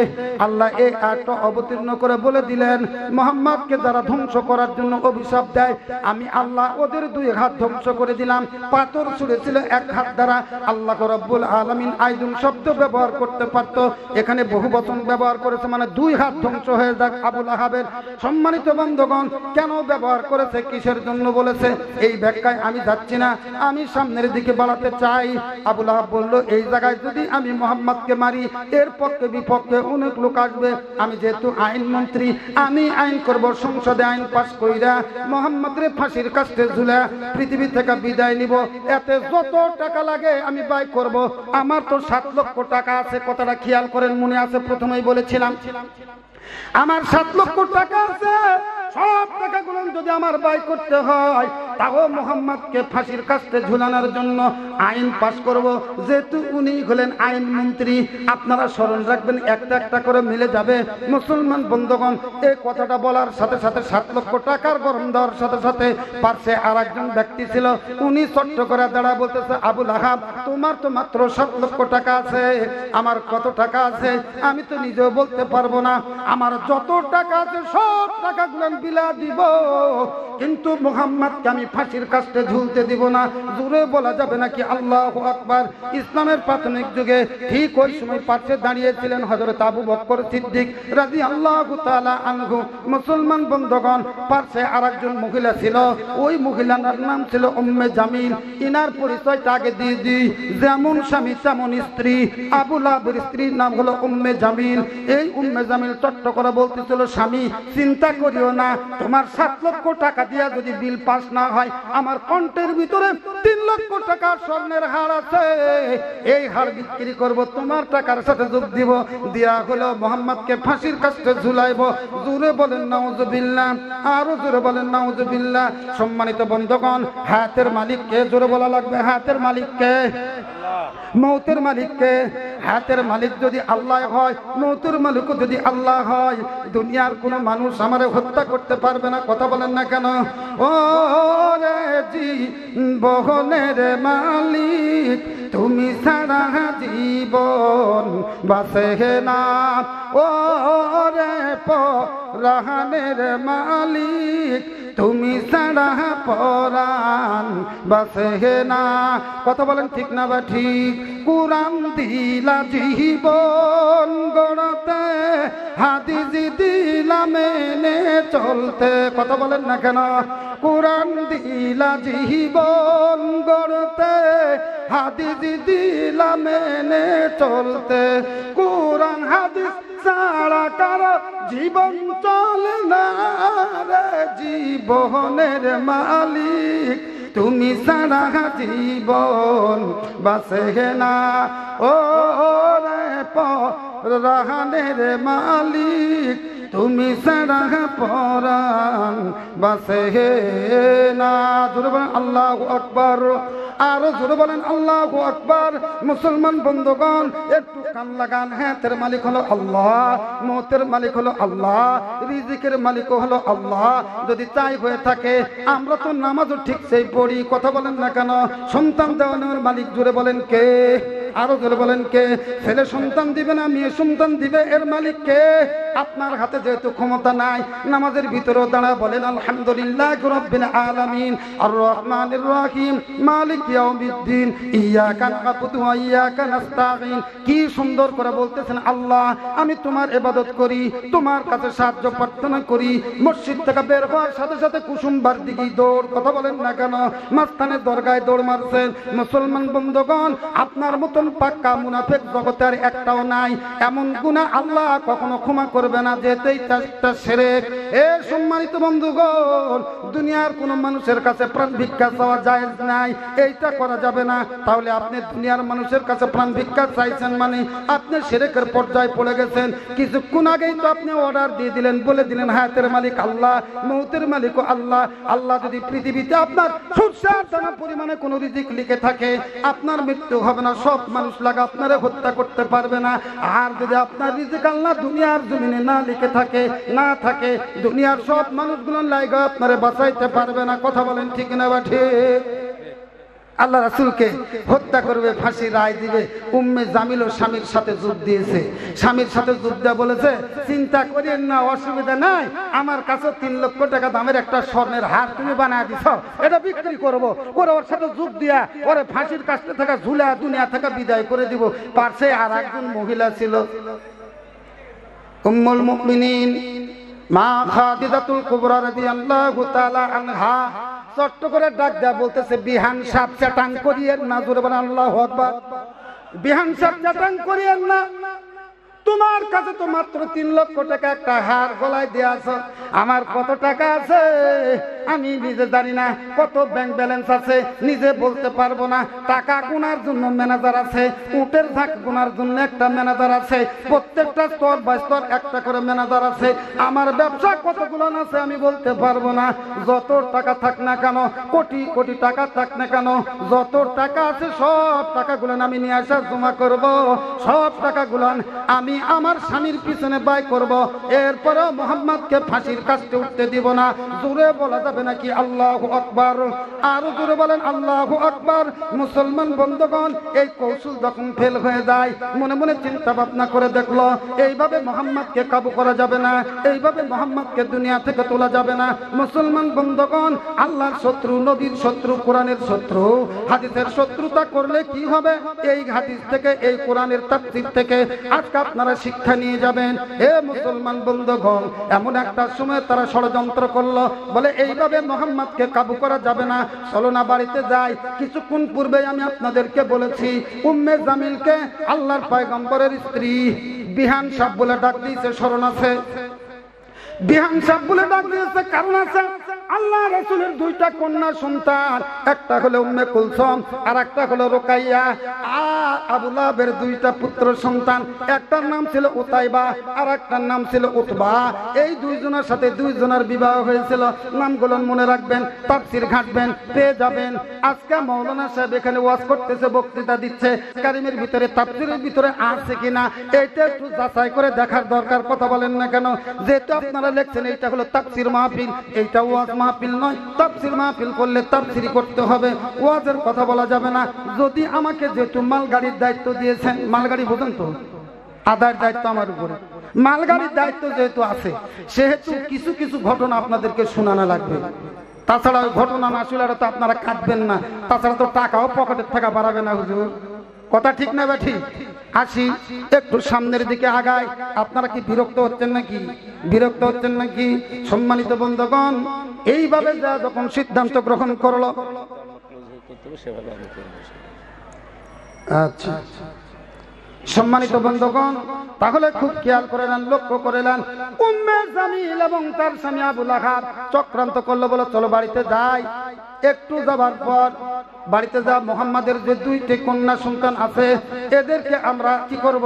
A: আল্লাহ এই আয়াতটা অবতীর্ণ করে বলে দিলেন, মুহাম্মদকে যারা ধ্বংস করার জন্য অভিশাপ দেয়, আমি আল্লাহ ওদের দুই হাত ধ্বংস করে দিলাম। পাথর ছুঁড়েছিল এক হাত দ্বারা। আল্লাহ রাব্বুল আলামিন আইদুন শব্দ ব্যবহার করতে পারত, এখানে বহু বচন ব্যবহার করেছে, মানে দুই হাত ধ্বংস হয়ে যাক আবু লাহাবের। সম্মানিত বন্ধুগণ, কেন ব্যবহার করেছে, কিসের জন্য বলেছে, এই ব্যাখ্যায় আমি যাচ্ছি না, আমি সামনের দিকে বাড়াতে চাই। আবু লাহাব বলল, এই জায়গায় যদি আমি মুহাম্মদকে মারি, এর পক্ষে বিপক্ষে অনেক লোক আসবে, আমি যেহেতু আইন মন্ত্রী, আমি আইন করব, সংসদে আইন পাস কইরা মুহাম্মদের ফাঁসির কাস্টে ঝুলা পৃথিবী থেকে বিদায় নিব, এতে যত টাকা লাগে আমি ব্যয় করব। আমার তো 7 লক্ষ টাকা আছে, কথাটা খেয়াল করেন, মনে আছে প্রথমেই বলেছিলাম, আমার 7 লক্ষ টাকা আছে। সব টাকাগুলো যদি আমার ব্যয় করতে হয়, তাও মুহাম্মদকে ফাঁসির কাস্টে ঝুলানোর জন্য আইন পাস করব। যেহেতু উনি হলেন আইন মন্ত্রী, আপনারা স্মরণ রাখবেন, একটা একটা করে মিলে যাবে। মুসলমান বন্ধুগণ, এই কথাটা বলার সাথে সাথে 7 লক্ষ টাকার গরম দেওয়ার সাথে সাথে পাশে আর একজন ব্যক্তি ছিল, উনি ছোট্ট করে দাঁড়া বলতেছে, আবু লাহাব তোমার তো মাত্র 7 লক্ষ টাকা আছে, আমার কত টাকা আছে আমি তো নিজেও বলতে পারবো না, আমার যত টাকা আছে সব টাকাগুলো বিলা দিব, কিন্তু মুহাম্মদকে আমি ফাঁসির কাস্টে ঝুলতে দিব না। জোরে বলা যাবে নাকি আল্লাহু আকবার। ইসলামের প্রাথমিক যুগে ঠিক ওই সময় পাশে দাঁড়িয়েছিলেন হযরত আবু বকর সিদ্দিক রাদিয়াল্লাহু তাআলা আনহু। মুসলমান বন্ধুগণ, পাশে আরেকজন মহিলা ছিল, ওই মহিলার নাম ছিল উম্মে জামিল। ইনার পরিচয়টা আগে দিয়ে দিই, যেমন স্বামী তেমন স্ত্রী। আবু লাহাবের স্ত্রীর নাম হলো উম্মে জামিল। এই উম্মে জামিল চট্ট করে বলতেছিল, স্বামী চিন্তা করিও না, তোমার 7 লক্ষ টাকা দিয়া যদি বিল পাস না হয়, আমার কণ্ঠের ভিতরে 3 লক্ষ টাকার স্বর্ণের হার আছে, এই হার বিক্রি করব, তোমার টাকার সাথে যোগ দিব, দিয়া হলো মুহাম্মদকে ফাঁসির কাস্টে ঝুলাইব। জোরে বলেন নাউজুবিল্লাহ, আরো জোরে বলেন নাউজুবিল্লাহ। সম্মানিত বন্ধুগণ, হায়াতের মালিককে জোরে বলা লাগবে, হায়াতের মালিককে, মৌতের মালিককে। হায়াতের মালিক যদি আল্লাহ হয়, মৌতের মালিকও যদি আল্লাহ হয়, দুনিয়ার কোনো মানুষ আমারে হত্যা করতে পারবে না। কথা বলেন না কেন? ও রে জীবনের মালিক, তুমি ছাড়া জীবন বাঁচে না। ও রে পরাণের মালিক, তুমি ছাড়া পরাণ বাঁচে না। কথা বলেন ঠিক না বা ঠিক? কুরআন দিলা জীবন গড়তে, হাদিস দিলা মেনে চলতে। কথা বলেন না কেন? কুরআন দিলা জীবন গড়তে, হাদিস দিলা মেনে চলতে। কুরআন হাদিস ছাড়া কারো জীবন চলে না রে জীবনের মালিক, তুমি ছাড়া জীবন বাঁচে না। ও রে পরাণের মালিক, তুমি ছাড়া পরাণ বাঁচে না। জোরে বলেন আল্লাহু আকবার, আরো জোরে বলেন আল্লাহু আকবার। মুসলমান বন্ধুগণ, একটু কান লাগান। হায়াতের মালিক হলো আল্লাহ, মৌতের মালিক হলো আল্লাহ, রিজিকের মালিক হলো আল্লাহ। যদি তাই হয়ে থাকে, আমরা তো নামাজও ঠিক সেই পড়ি। কথা বলেন না কেন? সন্তান দেওয়ানোর মালিক জোরে বলেন কে? আরো জোরে বলেন কে? ছেলে সন্তান দিবে না মেয়ে সন্তান দিবে, এর মালিক কে? আপনার হাতে যেহেতু ক্ষমতা নাই, নামাজের ভিতরেও দাঁড়া বলেন আলহামদুলিল্লাহ রাব্বিল আলামিন আর রহমানির রহিম মালিক ইয়াউমিদ্দিন ইয়াকা না'বুদু ওয়া ইয়াকা নাস্তাঈন। কি সুন্দর করে বলতেছেন, আল্লাহ আমি তোমার ইবাদত করি, তোমার কাছে সাহায্য প্রার্থনা করি। মসজিদ থেকে বের হওয়ার সাথে সাথে কুসুমবার দিকে দৌড়, কথা বলেন না কেন? মাঝখানে দরগায় দৌড় মারছেন। মুসলমান বন্ধুগণ, আপনার মতন পাক্কা মুনাফিক জগতে আর একটাও নাই। এমন গুনাহ আল্লাহ কখনো ক্ষমা করবে না, যেতেই একটা শিরক। এ সম্মানিত বন্ধুগণ, দুনিয়ার কোন মানুষের কাছে প্রাণ ভিক্ষা চাওয়া জায়েজ নাই, এইটা করা যাবে না। তাহলে আপনি দুনিয়ার মানুষের কাছে প্রাণ ভিক্ষা চাইছেন মানে আপনি শিরকের পর্যায়ে পড়ে গেছেন। কিছুক্ষণ আগেই তো আপনি অর্ডার দিয়ে দিলেন, বলে দিলেন হায়াতের মালিক আল্লাহ, মৌতের মালিক আল্লাহ। আল্লাহ যদি পৃথিবীতে আপনার সূর্যের দানা পরিমাণে কোনো রিজিক লিখে থাকে, আপনার মৃত্যু হবে না, সব মানুষ লাগা আপনারে হত্যা করতে পারবে না। আর যদি আপনার রিজিক আল্লাহ দুনিয়ার জমিনে না লিখে থাকে, না থাকে, দুনিয়ার সব মানুষগুলো লাইগা আপনারে বাঁচাইতে পারবে না। কথা বলেন ঠিক না বা ঠিক? আল্লাহ রাসূলকে হত্যা করবে, ফাঁসি রায় দিবে। উম্মে জামিল ও স্বামীর সাথে যোগ দিয়েছে। স্বামীর সাথে যোগ দেওয়া বলেছে, চিন্তা করেন না, অসুবিধা নাই, আমার কাছে 3 লক্ষ টাকা দামের একটা স্বর্ণের হার তুমি বানায় দিছ, এটা বিক্রি করবো, করে ওর সাথে যোগ দিয়া ওরে ফাঁসির কাছে থেকে ঝুলা দুনিয়া থেকে বিদায় করে দিব। পাশে আর একজন মহিলা ছিল, উম্মুল মুমিনিন মা খাদিজাতুল কুবরা রাদিয়াল্লাহু তাআলা আনহা। চট্ট করে ডাক দেয়া বলতেছে, বিহান সাপ চাটাং করিয়েন না, জোরে বলেন আল্লাহু আকবার। বিহান সাপ চাটাং করিয়েন না, তোমার কাছে তো মাত্র 3 লক্ষ টাকা একটা হার গলায় দেয়া আছে, আমার কত টাকা আছে আমি নিজে জানি না, কত ব্যাংক ব্যালেন্স আছে নিজে বলতে পারবো না। টাকা গোনার জন্য ম্যানেজার আছে, উটের ঝাঁক গোনার জন্য একটা ম্যানেজার আছে, প্রত্যেকটা স্তর বাই স্তর একটা করে ম্যানেজার আছে। আমার ব্যবসা কতগুলো আছে আমি বলতে পারবো না। যত টাকা থাক না কেন, কোটি কোটি টাকা থাক না কেন, যত টাকা আছে সব টাকাগুলো আমি নিয়ে আসা জমা করব, সব টাকাগুলো আমি আমার স্বামীর পিছনে ব্যয় করব। এরপরে মুহাম্মদকে ফাঁসির কাস্টে উঠতে দিব না। জোরে বলা যাবে নাকি আল্লাহু আকবার? আর জোরে বলেন আল্লাহু আকবার। মুসলমান বন্ধুগণ, এই কৌশল যখন ফেল হয়ে যায়, মনে মনে চিন্তা ভাবনা করে দেখলো এইভাবে মুহাম্মদকে কাবু করা যাবে না, এইভাবে মুহাম্মদকে দুনিয়া থেকে তোলা যাবে না। মুসলমান বন্ধুগণ, আল্লাহর শত্রু, নবীর শত্রু, কোরআনের শত্রু, হাদিসের শত্রুতা করলে কি হবে? এই হাদিস থেকে, এই কোরআনের তাফসীর থেকে আজকে আপনারা শিক্ষা নিয়ে যাবেন। হে মুসলমান বন্ধুগণ, এমন একটা সময় তারা ষড়যন্ত্র করলো, বলে এইভাবে মুহাম্মদকে কাবু করা যাবে না, চলো না বাড়িতে যাই। কিছুক্ষণ পূর্বে আমি আপনাদেরকে বলেছি, উম্মে জামিলকে আল্লাহর পয়গম্বরের স্ত্রী বিহান সাহেব বলে ডাক দিয়েছে, স্মরণ আছে? বিহান সাহেব বলে ডাক দিয়েছে কারণ আছে, আল্লাহ রাসূলের 2টা কন্যা সন্তান, একটা হলো উম্মে কুলসুম আর একটা হলো রুকাইয়া। আবু লাহাবের 2টা পুত্র সন্তান, একটার নাম ছিল উতাইবা আর একটার নাম ছিল উতবা। এই 2 জনের সাথে 2 জনের বিবাহ হয়েছিল। নামগুলো মনে রাখবেন, তাফসীর ঘাটবেন, পেয়ে যাবেন। আজকে মাওলানা সাহেব এখানে ওয়াজ করতেছে, বক্তৃতা দিচ্ছে, কারিমের ভিতরে তাফসীরের ভিতরে আছে কিনা এইটা একটু যাচাই করে দেখার দরকার। কথা বলেন না কেন? যেটা আপনারা লিখছেন এইটা হলো তাফসীর মাহফিল, এইটা ওয়াজ মাহফিল নয়। তাফসীর মাহফিল করলে তাফসীর করতে হবে, ওয়াজের কথা বলা যাবে না। যদি আমাকে যেহেতু মালগাড়ির দায়িত্ব দিয়েছেন, মালগাড়ি বুঝেন তো, আদার দায়িত্ব আমার উপরে, মালগাড়ির দায়িত্ব যেহেতু আছে, সেহেতু কিছু কিছু ঘটনা আপনাদেরকে শোনানো লাগবে। তাছাড়া ওই ঘটনা না শুনলে তো আপনারা কাটবেন না, তাছাড়া তো টাকাও পকেটের টাকা বাড়াবে না হুজুর। কথা ঠিক না ঠিক? আসি একটু সামনের দিকে আগাই। আপনারা কি বিরক্ত হচ্ছেন নাকি? বিরক্ত হচ্ছেন নাকি? সম্মানিত বন্ধুগণ, এইভাবে যা যখন সিদ্ধান্ত গ্রহণ করলো, আচ্ছা সম্মানিত বন্ধুগণ, তাহলে খুব খেয়াল করে নেন, লক্ষ্য করে নেন। উম্মে জামিল এবং তার স্বামী আবু লাহাব চক্রান্ত করলো, বলে চলো বাড়িতে যাই। একটু যাবার পর বাড়িতে যা মুহাম্মাদের যে 2টি কন্যা সন্তান আছে, এদেরকে আমরা কি করব?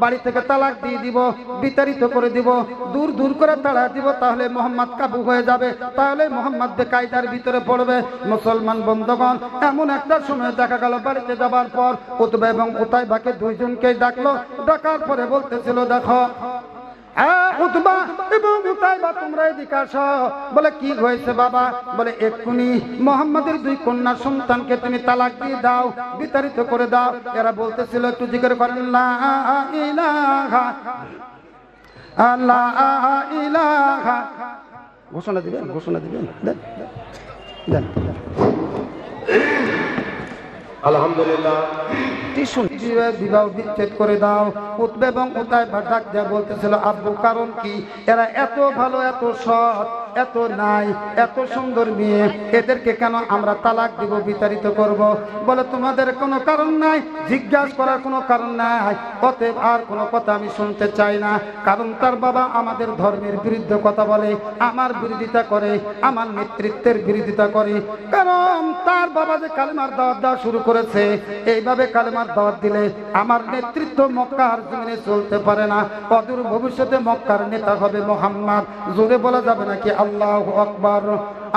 A: বাড়ি থেকে তালাক দিয়ে দিব, বিতাড়িত করে দিব, দূর দূর করে তাড়া দিব। তাহলে মুহাম্মদ কাবু হয়ে যাবে, তাহলে মুহাম্মদ কায়দার ভিতরে পড়বে। মুসলমান বন্ধুগণ, এমন একটা সময় দেখা গেল বাড়িতে যাবার পর উতবা এবং উতাইবাকে 2 জনকে ডাকলো। ডাকার পরে বলতেছিল, দেখো উতবা এবং উতাইবা তোমরা এদিকে আসো। বলে কি হয়েছে বাবা? বলে এক্ষুনি মুহাম্মাদের 2 কন্যা সন্তানকে তুমি তালাক দিয়ে দাও, বিতাড়িত করে দাও। এরা বলতেছিল, একটু জিকির করেন লা ইলাহা আল্লাহ ইলাহা। ঘোষণা দিবেন, ঘোষণা দিবেন, দেন দেন।
B: আলহামদুলিল্লাহ।
A: বিবাহ বিচ্ছেদ করে দাও। উতবে এবং উতাইবা ডাক দেয়া বলতেছিল, আব্বু কারণ কি? এরা এত ভালো, এত সৎ, এত নাই, এত সুন্দর মেয়ে, এদেরকে কেন আমরা তালাক দিব, বিতাড়িত করব? বলে তোমাদের কোনো কারণ নাই, জিজ্ঞাসা করার কোনো কারণ নাই, অতএব আর কোনো কথা আমি শুনতে চাই না। কারণ তার বাবা আমাদের ধর্মের বিরুদ্ধে কথা বলে, আমার বিরোধিতা করে, আমার নেতৃত্বের বিরোধিতা করে। কারণ তার বাবা যে কালেমার দাওয়াত দেওয়া শুরু করেছে, এইভাবে কালেমার দাওয়াত দিলে আমার নেতৃত্ব মক্কার জমিনে চলতে পারে না। অদূর ভবিষ্যতে মক্কার নেতা হবে মুহাম্মদ। জোরে বলা যাবে নাকি আল্লাহু আকবার?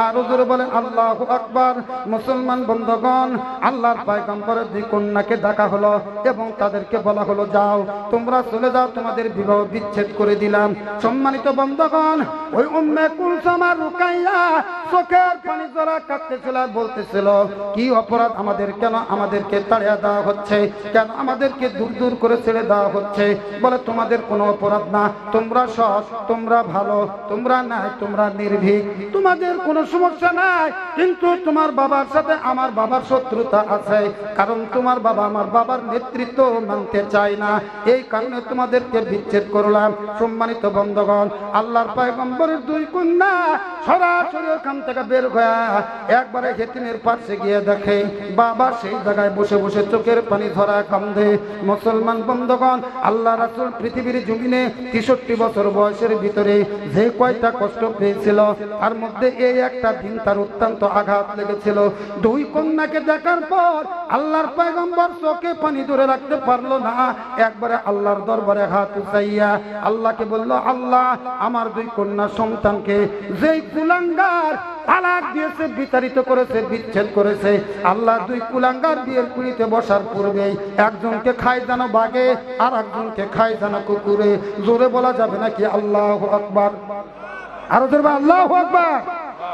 A: আরো জোরে বলেন আল্লাহু আকবার। মুসলমান বন্ধুগণ, আল্লাহর পয়গম্বরের দুই কন্যাকে ডাকা হলো এবং তাদেরকে বলা হলো, যাও তোমরা চলে যাও, তোমাদের বিবাহ বিচ্ছেদ করে দিলাম। সম্মানিত বন্ধুগণ, ওই উম্মে কুলসুম আর রুকাইয়া চোখের পানি জোড়া কাঁদতেছিল, বলতেছিল, কি অপরাধ আমাদের, কেন আমাদেরকে তাড়িয়ে দেওয়া হচ্ছে, কেন আমাদেরকে দূর দূর করে ছেড়ে দেওয়া হচ্ছে? বলে তোমাদের কোনো অপরাধ না, তোমরা সৎ, তোমরা ভালো, তোমরা নাই, তোমরা নির্ভীক, তোমাদের কোনো সমস্যা নাই। কিন্তু তোমার বাবার সাথে আমার বাবার শত্রুতা আছে, কারণ তোমার বাবা আমার বাবার নেতৃত্ব মানতে চায় না, এই কারণে তোমাদেরকে বিচ্ছেদ করলাম। সম্মানিত বন্ধুগণ, আল্লাহর পয়গম্বরের দুই কন্যা সরাসরি ওখান থেকে বের হয়ে একবারে হেতিমের পাশে গিয়ে দেখে বাবা সেই জায়গায় বসে বসে চোখের পানি ধরা কান্দে। মুসলমান বন্ধুগণ, আল্লাহ রাসূল পৃথিবীর জমিনে 63 বছর বয়সের ভিতরে যে কয়টা কষ্ট পেয়েছিল, তার মধ্যে এই একটা দিন তার অত্যন্ত আঘাত লেগেছিল। দুই কন্যাকে দেখার পর আল্লাহর পয়গম্বর চোখে পানি ধরে রাখতে পারলো না, একবারে আল্লাহর দরবারে হাত উঠাইয়া আল্লাহকে বলল, আল্লাহ আমার দুই কন্যা সন্তানকে যেই কুলাঙ্গার তালাক দিয়েছে, বিতাড়িত করেছে, বিচ্ছেদ করেছে, আল্লাহ দুই কুলাঙ্গার বিয়ের কুড়িতে বসার পূর্বেই একজনকে খায় যেন বাঘে, আর একজনকে খায় যেন কুকুরে। জোরে বলা যাবে নাকি আল্লাহু আকবার? আরো জোরে আল্লাহু আকবার।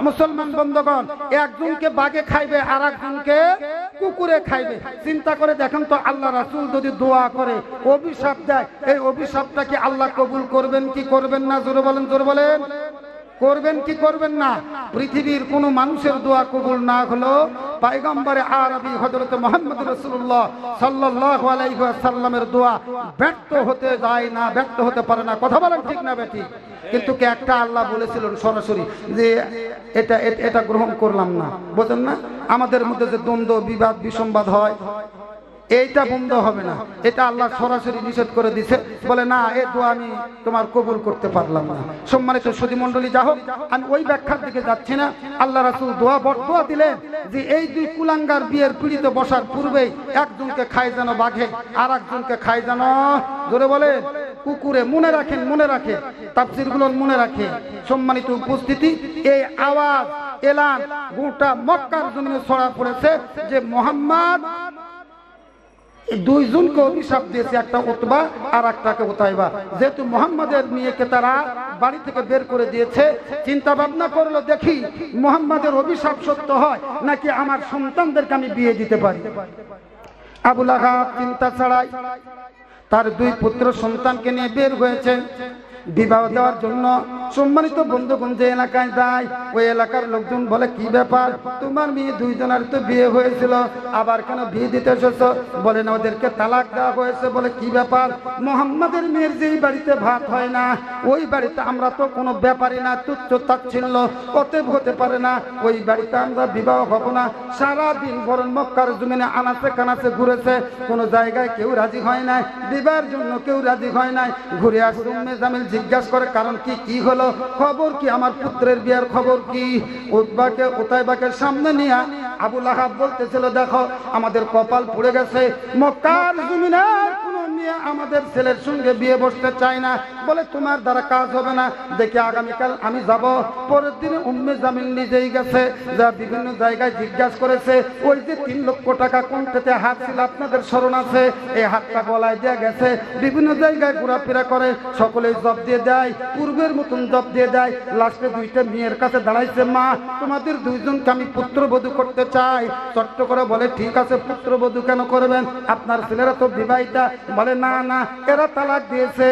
A: মুসলমান বন্ধুগণ, একজনকে বাঘে খাইবে আর একজনকে কুকুরে খাইবে। চিন্তা করে দেখেন তো, আল্লাহ রাসূল যদি দোয়া করে অভিশাপ দেয়, এই অভিশাপটা কি আল্লাহ কবুল করবেন কি করবেন না? জোরে বলেন, জোরে বলেন, করবেন কি করবেন না? পৃথিবীর কোন মানুষের দোয়া কবুল না হলো পয়গম্বরে আরবি হযরত মুহাম্মদ রাসূলুল্লাহ সাল্লাল্লাহু আলাইহি ওয়াসাল্লামের দোয়া ব্যর্থ হতে যায় না, ব্যর্থ হতে পারে না। কথা বলেন ঠিক না বেঠিক? কিন্তু কে একটা আল্লাহ বলেছিলেন সরাসরি যে এটা এটা গ্রহণ করলাম না। বুঝেন না, আমাদের মধ্যে যে দ্বন্দ্ব, বিবাদ, বিসম্বাদ হয়, এইটা বন্ধ হবে না। এটা আল্লাহ সরাসরি নিষেধ করে দিছে, বলে না, এই দোয়া আমি তোমার কবুল করতে পারলাম না। সম্মানিত সুধী মণ্ডলী, যা হোক, আমি ওই ব্যাখ্যার দিকে যাচ্ছি না। আল্লাহ রাসূল দোয়া দিলেন যে এই দুই কুলাঙ্গার বিয়ের পিড়িতে বসার পূর্বেই একজনকে খায় যেন বাঘে, আর একজনকে খায় যেন, ধরে বলে, কুকুরে। মনে রাখেন, মনে রাখেন, তাফসীরগুলো মনে রাখেন। সম্মানিত উপস্থিতি, এই আওয়াজ এলান গোটা মক্কার জমিনে ছড়া পড়েছে যে মুহাম্মদ দুইজনকে অভিশাপ দিয়েছে, একটা উতবা আর একটাকে উতাইবা। যেহেতু মুহাম্মাদের মেয়েকে তারা বাড়ি থেকে বের করে দিয়েছে, চিন্তা ভাবনা করলো, দেখি মুহাম্মাদের অভিশাপ সত্য হয় নাকি আমার সন্তানদেরকে আমি বিয়ে দিতে পারি। আবু লাহাব চিন্তা ছাড়াই তার দুই পুত্র সন্তানকে নিয়ে বের হয়েছে বিবাহ দেওয়ার জন্য। সম্মানিত বন্ধুগণ, যে এলাকায় যায় ওই এলাকার লোকজন বলে, কি ব্যাপার, তোমার মেয়ে দুইজনের তো বিয়ে হয়েছিল, আবার কেন বিয়ে দিতে এসেছ? বলে না, ওদেরকে তালাক দেওয়া হয়েছে। বলে কি ব্যাপার? মুহাম্মাদের মেয়ের যেই বাড়িতে ভাত হয় না, ওই বাড়িতে আমরা তো কোনো ব্যাপারই না, তুচ্ছ তাচ্ছিল্য, অতএব হতে পারে না, ওই বাড়িতে আমরা বিবাহ হব না। সারাদিন বরং মক্কার জমিনে আনাচে কানাচে ঘুরেছে, কোনো জায়গায় কেউ রাজি হয় নাই, বিবাহের জন্য কেউ রাজি হয় নাই। ঘুরে আসছে উম্মে জামিল, জিজ্ঞাসা করে, কারণ কি, কি হলো, খবর কি, আমার পুত্রের বিয়ার খবর কি? উতবাকে উতাইবাকে সামনে নিয়ে আবু লাহাব বলতেছিল, দেখো আমাদের কপাল পুড়ে গেছে, মক্কার জমিনের কোনো মেয়ে আমাদের ছেলের সঙ্গে বিয়ে বসতে চায় না। বলে তোমার দ্বারা কাজ হবে না, দেখি আগামীকাল আমি যাব। পরের দিনে উম্মে জামিল নিজেই গেছে, যা বিভিন্ন জায়গায় জিজ্ঞাসা করেছে, ওই যে 3 লক্ষ টাকা কোনটাতে হাত ছিল আপনাদের স্মরণ আছে, এই হাতটা গলায় দিয়ে গেছে। বিভিন্ন জায়গায় ঘোরাফেরা করে, সকলেই জব দিয়ে দেয়, পূর্বের মতন জব দিয়ে দেয়। লাস্টে দুইটা মেয়ের কাছে দাঁড়াইছে, মা তোমাদের দুইজনকে আমি পুত্রবধূ করতে চাই। চট্ট করে বলে, ঠিক আছে, পুত্রবধূ কেন করবেন, আপনার ছেলেরা তো বিবাহিতা। বলে না না, এরা তালাক দিয়েছে,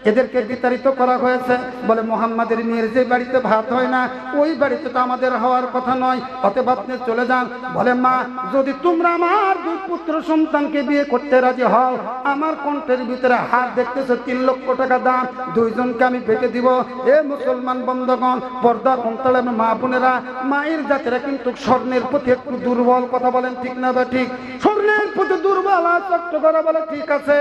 A: এদের এদেরকে বিতাড়িত করা হয়েছে। বলে মোহাম্মদের মেয়ের যে বাড়িতে ভাত হয় না ওই বাড়িতে তো আমাদের হওয়ার কথা নয়, অতএব আপনি চলে যান। বলে মা, যদি তোমরা আমার 2 পুত্র সন্তানকে বিয়ে করতে রাজি হও, আমার কণ্ঠের ভিতরে হাত দেখতেছে 3 লক্ষ টাকা দাম, 2 জনকে আমি পেটে দিব। এ মুসলমান বন্ধুগণ, পর্দার অন্তরালে মা বোনেরা, মায়ের জাতিরা কিন্তু স্বর্ণের প্রতি একটু দুর্বল। কথা বলেন ঠিক না বা ঠিক? স্বর্ণের প্রতি দুর্বল আচক্ত করা। বলে ঠিক আছে,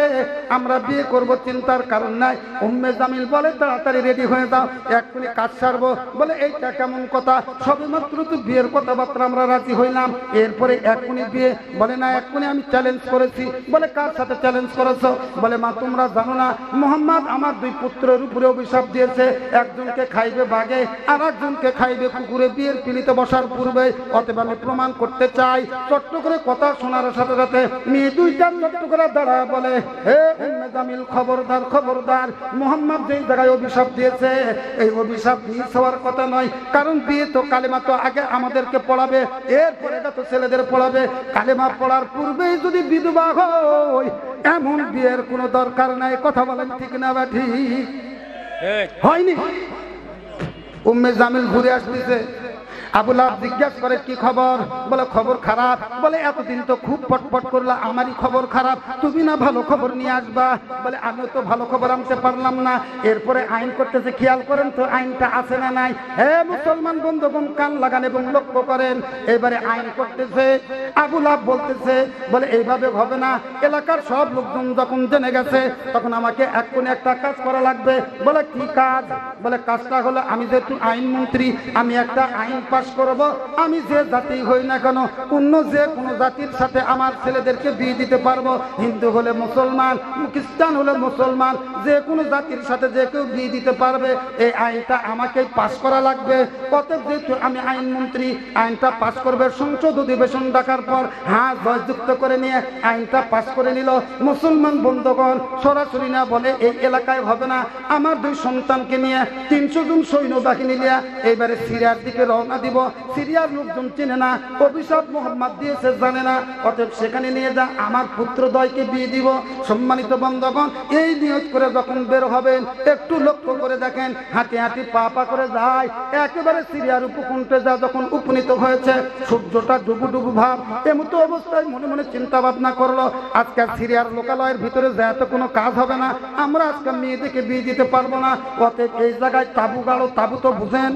A: আমরা বিয়ে করব, চিন্তার কারণ নাই। উম্মে জামিল বলে তাড়াতাড়ি রেডি হয়ে যাও, এক্ষুনি কাজ সারবো। বলে এইটা কেমন কথা? সবেমাত্র তো বিয়ের কথাবার্তা আমরা রাজি হইলাম, এরপরে এক্ষুনি বিয়ে? বলে না, এক্ষুনি আমি চ্যালেঞ্জ করেছি। বলে কার সাথে চ্যালেঞ্জ করেছো? বলে মা, তোমরা জানো না মোহাম্মদ আমার 2 পুত্রের উপরে অভিশাপ দিয়েছে, একজনকে খাইবে বাঘে আর একজনকে খাইবে কুকুরে বিয়ের পিড়িতে বসার পূর্বে। অতএব আমি প্রমাণ করতে চাই। চট্ট করে কথা শোনার সাথে সাথে মেয়ে 2টা চট্ট করে দাঁড়ায় বলে, হে উম্মে জামিল, খবরদার খবরদার, মোহাম্মদ যেই জায়গায় অভিশাপ দিয়েছে এই অভিশাপ মিস হওয়ার কথা নয়। কারণ বিয়ে তো কালেমা তো আগে আমাদেরকে পড়াবে, এরপরে তো ছেলেদের পড়াবে। কালেমা পড়ার পূর্বেই যদি বিধবা হয় এমন বিয়ের কোনো দরকার নাই। কথা বলেন ঠিক না বা ঠিক? হয়নি। উম্মে জামিল ঘুরে আসতেছে, আবু লাহাব জিজ্ঞাসা করে কি খবর? বলে খবর খারাপ। বলে এতদিন তো খুব পটপট করলা, আমারই খবর খারাপ, তুমি না ভালো খবর নিয়ে আসবা? বলে আমিও তো ভালো খবর আনতে পারলাম না। এরপরে আইন করতেছে, খেয়াল করেন তো আইনটা আছে না নাই? হে মুসলমান বন্ধুগণ, কান লাগান এবং লক্ষ্য করেন। এবারে আইন করতেছে, আবু লাহাব বলতেছে, বলে এইভাবে হবে না, এলাকার সব লোকজন যখন জেনে গেছে তখন আমাকে এক্ষুনি একটা কাজ করা লাগবে। বলে কি কাজ? বলে কাজটা হলো, আমি যেহেতু আইনমন্ত্রী, আমি একটা আইন পাস করব, আমি যে জাতি হই না কেন অন্য যে কোনো জাতির সাথে আমার ছেলেদেরকে বিয়ে দিতে পারবো। হিন্দু হলে মুসলমান, খ্রিস্টান হলে মুসলমান, যে কোনো জাতির সাথে যে কেউ বিয়ে দিতে পারবে। এই আইনটা আমাকে পাস করা লাগবে। অতএব যেহেতু আমি আইনমন্ত্রী, আইনটা পাস করবে। সংসদ অধিবেশন ডাকার পর হাত জয়যুক্ত করে নিয়ে আইনটা পাস করে নিল। মুসলমান বন্ধুগণ, সরাসরি না বলে এই এলাকায় হবে না, আমার 2 সন্তানকে নিয়ে 300 জন সৈন্যবাহিনী নিয়ে এইবারে সিরিয়ার দিকে রওনা দিব। সিরিয়ার লোকজন চেনে না, অভিশাপ মোহাম্মদ দিয়েছে জানে না, অতএব সেখানে নিয়ে যা আমার পুত্রদ্বয়কে বিয়ে দিব। সম্মানিত বন্ধুগণ, এই নিয়ত করে যখন বের হবেন একটু লক্ষ্য করে দেখেন, হাঁটি হাঁটি পা পা করে যায়, একেবারে সিরিয়ার উপকণ্ঠে যা যখন উপনীত হয়েছে, সূর্যটা ডুবু ডুবু ভাব। এমতো অবস্থায় মনে মনে চিন্তা ভাবনা করলো, আজকে সিরিয়ার লোকালয়ের ভিতরে যায় তো কোনো কাজ হবে না, আমরা আজকে মেয়েদেরকে বিয়ে দিতে পারবো না। অতএব এই জায়গায় তাবু গাড়ো। তাবু তো বুঝেন,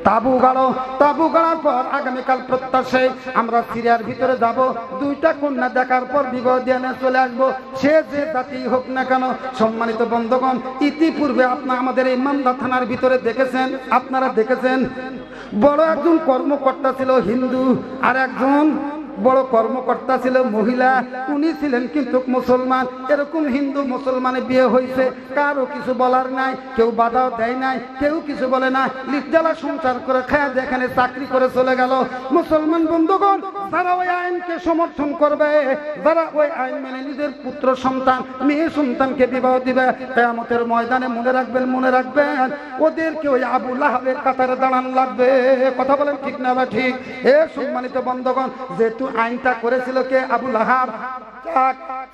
A: তাবু গাড়ো। তাবু গাড়ার পর আগামীকাল প্রত্যাশে আমরা সিরিয়ার ভিতরে যাব। 2টা কন্যা দেখার পর বিবাহ দিয়ে চলে আসবো, সে যে জাতি হোক না কেন। সম্মানিত বন্ধুগণ, ইতিপূর্বে আপনারা আমাদের এই মান্দা থানার ভিতরে দেখেছেন, আপনারা দেখেছেন বড় একজন কর্মকর্তা ছিল হিন্দু, আর একজন বড় কর্মকর্তা ছিল মহিলা, উনি ছিলেন কিন্তু মুসলমান। এরকম হিন্দু মুসলমানে বিয়ে হয়েছে, কারো কিছু বলার নাই, কেউ বাধাও দেয় নাই, কেউ কিছু বলে না, লিজ্জালা সংসার করে খায় যেখানে চাকরি করে চলে গেল। মুসলমান বন্ধুগণ, যারা ওই আইনকে সমর্থন করবে, যারা ওই আইন মেনে নিজের পুত্র সন্তান মেয়ে সন্তানকে বিবাহ দিবে, কিয়ামতের ময়দানে মনে রাখবেন, মনে রাখবেন, ওদেরকে ওই আবু লাহাবের কাতারে দাঁড়ান লাগবে। কথা বলেন ঠিক না বা ঠিক? এ সম্মানিত বন্ধুগণ, যেহেতু আইনটা করেছিল কে? আবু লাহাব।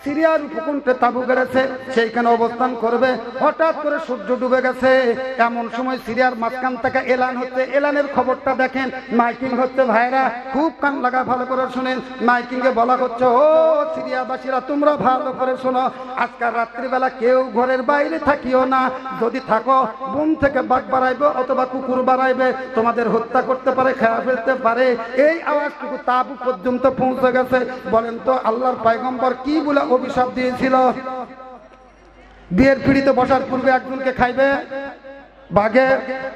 A: সিরিয়ার উপকণ্ঠে তাবু গেড়েছে, সেইখানে অবস্থান করবে। হঠাৎ করে সূর্য ডুবে গেছে, এমন সময় সিরিয়ার মাঝখান থেকে এলান হচ্ছে। এলানের খবরটা দেখেন, মাইকিং হচ্ছে। ভাইরা খুব কান লাগা ভালো করে শুনেন। মাইকিং এ বলা হচ্ছে, ও সিরিয়াবাসীরা তোমরা ভালো করে শোনো, আজকাল রাত্রিবেলা কেউ ঘরের বাইরে থাকিও না, যদি থাকো বন থেকে বাঘ বাড়াইবে অথবা কুকুর বাড়াইবে, তোমাদের হত্যা করতে পারে, খেয়া ফেলতে পারে। এই আওয়াজটুকু তাবু পর্যন্ত পৌঁছে গেছে। বলেন তো আল্লাহর পয়গম্বর কি বলে অভিশাপ দিয়েছিল? বিয়ের পিড়িতে বসার পূর্বে একজনকে খাইবে বাঘে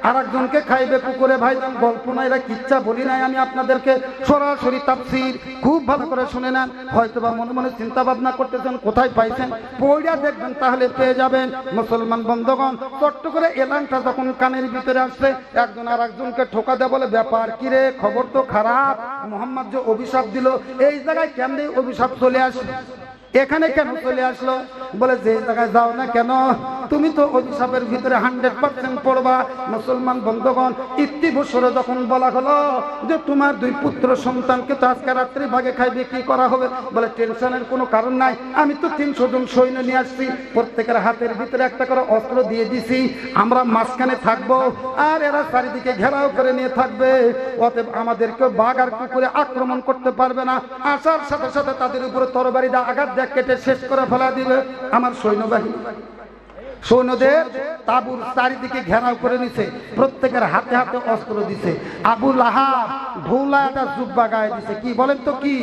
A: আর একজনকে খাইবে কুকুরে। ভাইজান, গল্প না, এরা কিচ্ছা বলি নাই, আমি আপনাদেরকে সরাসরি তাফসীর খুব ভালো করে শুনে নেন। হয়তোবা মনে মনে চিন্তা ভাবনা করতেছেন কোথায় পাইছেন, পড়িয়া দেখবেন তাহলে পেয়ে যাবেন। মুসলমান বন্ধুগণ, চট্ট করে এলানটা যখন কানের ভিতরে আসছে, একজন আর একজনকে ঠোকা দেয়। বলে ব্যাপার কি রে, খবর তো খারাপ, মোহাম্মদ যে অভিশাপ দিল, এই জায়গায় কেমনে অভিশাপ চলে আসে? এখানে কেন চলে আসলো? বলে যে জায়গায় যাও না কেন তুমি তো অভিশাপের ভিতরে 100% পড়বা। মুসলমান বন্ধুগণ, ইতিবছরে যখন বলা হলো যে তোমার 2 পুত্র সন্তানকে তো আজকে রাত্রি ভাগে খাইবে, কি করা হবে? বলে টেনশনের কোনো কারণ নাই, আমি তো 300 জন সৈন্য নিয়ে আসছি, প্রত্যেকের হাতের ভিতরে একটা করে অস্ত্র দিয়ে দিছি, আমরা মাঝখানে থাকবো আর এরা চারিদিকে ঘেরাও করে নিয়ে থাকবে, অতএব আমাদেরকে বাঘ আর কুকুরে আক্রমণ করতে পারবে না। আসার সাথে সাথে তাদের উপরে তরবারি দিয়ে আঘাত দিয়ে কেটে শেষ করে ফেলা দিবে আমার সৈন্যবাহিনী। সৈন্যদের তাঁবুর চারিদিকে ঘেরাও করে নিছে, প্রত্যেকের হাতে হাতে অস্ত্র দিছে। আবু লাহাব ঢোলা একটা জুব্বা গায়ে দিছে। কি বলেন তো, কি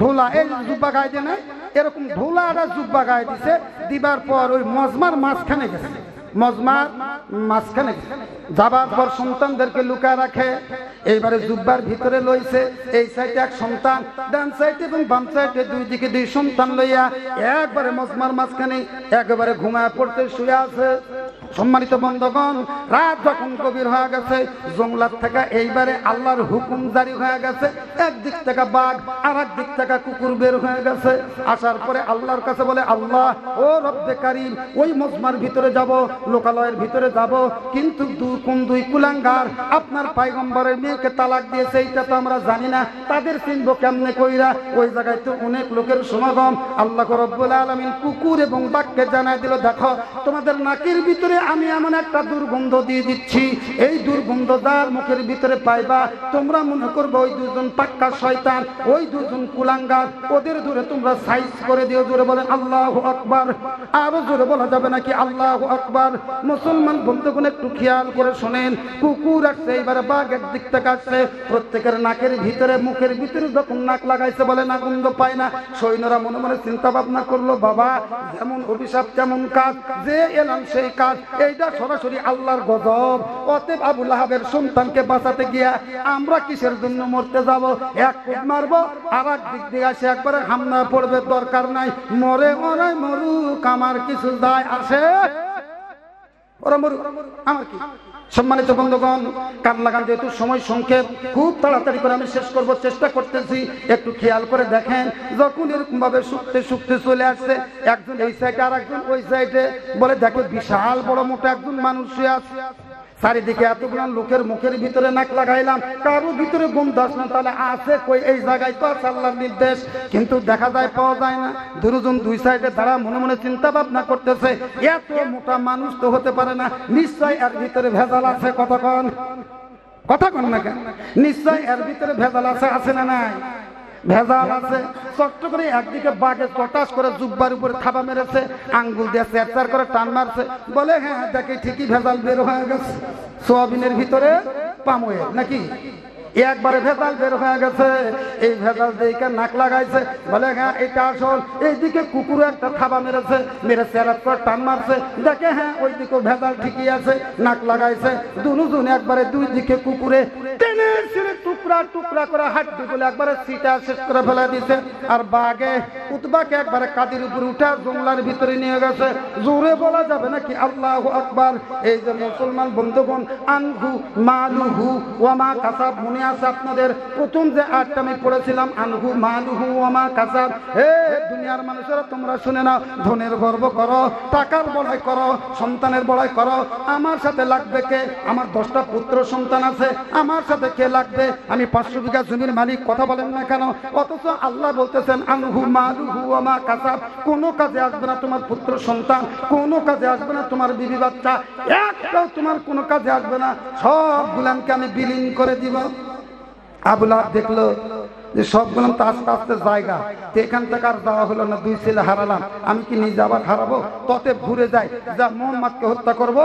A: ঢোলা? এই জুব্বা গায়ে দেয় না, এরকম ঢোলা একটা জুব্বা গায়ে দিছে। দিবার পর ওই মজমার মাঝখানে গেছে, মজমার মাঝখানে যাবার পর সন্তানদেরকে লুকায় রাখে। এইবারে জুব্বার ভিতরে লইছে, এই সাইডে এক সন্তান, ডান সাইডে এবং বাম সাইডে 2 দিকে 2 সন্তান লইয়া একবারে মজমার মাঝখানে একেবারে ঘুমায় পড়তে শুয়ে আছে। সম্মানিত বন্ধুগণ, রাত যখন গভীর হয়ে গেছে, জঙ্গলার থেকে এইবারে আল্লাহর হুকুম জারি হয়ে গেছে। একদিক থেকে বাঘ আর একদিক থেকে কুকুর বের হয়ে গেছে। আসার পরে আল্লাহর কাছে বলে, আল্লাহ ও রব্বে কারীম, ওই মজমার ভিতরে যাব, লোকালয়ের ভিতরে যাব, কিন্তু কোন 2 কুলাঙ্গার আপনার পয়গম্বরের মেয়েকে তালাক দিয়েছে, এইটা তো আমরা জানি না, তাদের চিনবো কেমনে কইরা? ওই জায়গায় তো অনেক লোকের সমাগম। আল্লাহ রব্বুল আলামিন কুকুর এবং বাঘকে জানাই দিল, দেখো তোমাদের নাকের ভিতরে আমি এমন একটা দুর্গন্ধ দিয়ে দিচ্ছি, এই দুর্গন্ধ যার মুখের ভিতরে পাইবা তোমরা মনে করবে ওই 2 জন পাক্কা শয়তান, ওই 2 জন কুলাঙ্গার, ওদের দূরে তোমরা সাইজ করে দিও। জোরে বলেন আল্লাহু আকবার। আরো জোরে বলা যাবে নাকি? আল্লাহু আকবার। মুসলমান বন্ধুগণ, একটু খেয়াল করে শোনেন, কুকুর আসছে, এইবারে বাঘ একদিক থেকে আসছে, প্রত্যেকের নাকের ভিতরে মুখের ভিতরে যখন নাক লাগাইছে, বলে না গন্ধ পায় না। সৈন্যরা মনে মনে চিন্তা ভাবনা করলো, বাবা যেমন অভিশাপ তেমন কাজ, যে এলাম সেই কাজ, এইটা সরাসরি আল্লাহর গজব। অতএব আবু লাহাবের সন্তানকে বাঁচাতে গিয়া আমরা কিসের জন্য মরতে যাব? এক কুট মারবো আর এক দিক দিয়ে আসে একবারে হামলা পড়বে, দরকার নাই, মরে মরে মরুক, আমার কিছু দায় আসে, ওরা মরুক, আমার কি? সম্মানিত বন্ধুগণ, কান লাগান, যেহেতু সময় সংক্ষেপ, খুব তাড়াতাড়ি করে আমি শেষ করব চেষ্টা করতেছি। একটু খেয়াল করে দেখেন, যখন এরকম ভাবে শুকতে শুকতে চলে আসছে, একজন এই সাইডে আর একজন ওই সাইডে, বলে দেখো বিশাল বড় মোটা একজন মানুষ শুয়ে আছে, চারিদিকে এতগুলো লোকের মুখের ভিতরে নাক লাগাইলাম, কারো ভিতরে গন্ধ আসলাম, তাহলে আছে কই? এই জায়গায় তো আছে আল্লাহর নির্দেশ, কিন্তু দেখা যায়, পাওয়া যায় না। 2 জন 2 সাইডে তারা মনে মনে চিন্তা ভাবনা করতেছে, এত মোটা মানুষ তো হতে পারে না, নিশ্চয় এর ভিতরে ভেজাল আছে। কথা কন না কেন? নিশ্চয় এর ভিতরে ভেজাল আছে, আছে না নাই? ভেজাল আছে। চট্ট করে একদিকে বাঘে চটাস করে জুব্বার উপরে থাবা মেরেছে, আঙ্গুল দিয়ে চেরচার করে টান মারছে, বলে হ্যাঁ দেখে ঠিকই ভেজাল বের হয়ে গেছে, সোয়াবিনের ভিতরে পামোয়ে নাকি একবারে ভেজাল বের হয়ে গেছে। এই ভেজাল দিকে নাক লাগাইছে, বলে হ্যাঁ এটা আসল। এইদিকে কুকুরে একটা থাবা মেরেছে, মেরে চেরাত্তর টান মারছে, দেখে হ্যাঁ ওই দিকে ভেজাল ঠিকই আছে, নাক লাগাইছে। দুজন একবারে 2 দিকে কুকুরে টেনে ছিঁড়ে টুকরা টুকরা করে হাড্ডি গুলো একবারে সিটা শেষ করে ফেলে দিছে। আর বাঘে উতবাকে একবারে কাদির উপর উঠা জঙ্গলার ভিতরে নিয়ে গেছে। জোরে বলা যাবে নাকি আল্লাহু আকবার। এই যে মুসলমান বন্ধুগণ, আনহু মালুহু ওয়া মা কাসাব, মনে আছে আপনাদের? প্রথম যে আয়াতটা আমি পড়েছিলাম, আনহু মালুহু ওয়া মা কাসাব। হে দুনিয়ার মানুষেরা, তোমরা শুনে নাও, ধনের গর্ব করো, টাকার বড়াই করো, সন্তানের বড়াই করো। আমার সাথে লাগবে কে? আমার 10টা পুত্র সন্তান আছে, আমার সাথে কে লাগবে? আমি 500 বিঘা জমির মালিক, কথা বলেন না কেন? অথচ আল্লাহ বলতেছেন আনহু মালুহু ওয়া মা কাসাব। কোনো কাজে আসবে না তোমার পুত্র সন্তান, কোনো কাজে আসবে না তোমার বিবি বাচ্চা, একটাও তোমার কোনো কাজে আসবে না, সবগুলানকে আমি বিলীন করে দিব। আবু লাহাব দেখলো যে সবগুলো তো আস্তে আস্তে জায়গা, তো এখান থেকে আর যাওয়া হলো না, 2 ছেলে হারালাম, আমি কি নিজে আবার হারাবো? ততে ঘুরে যাই, যা মোহাম্মদকে হত্যা করব,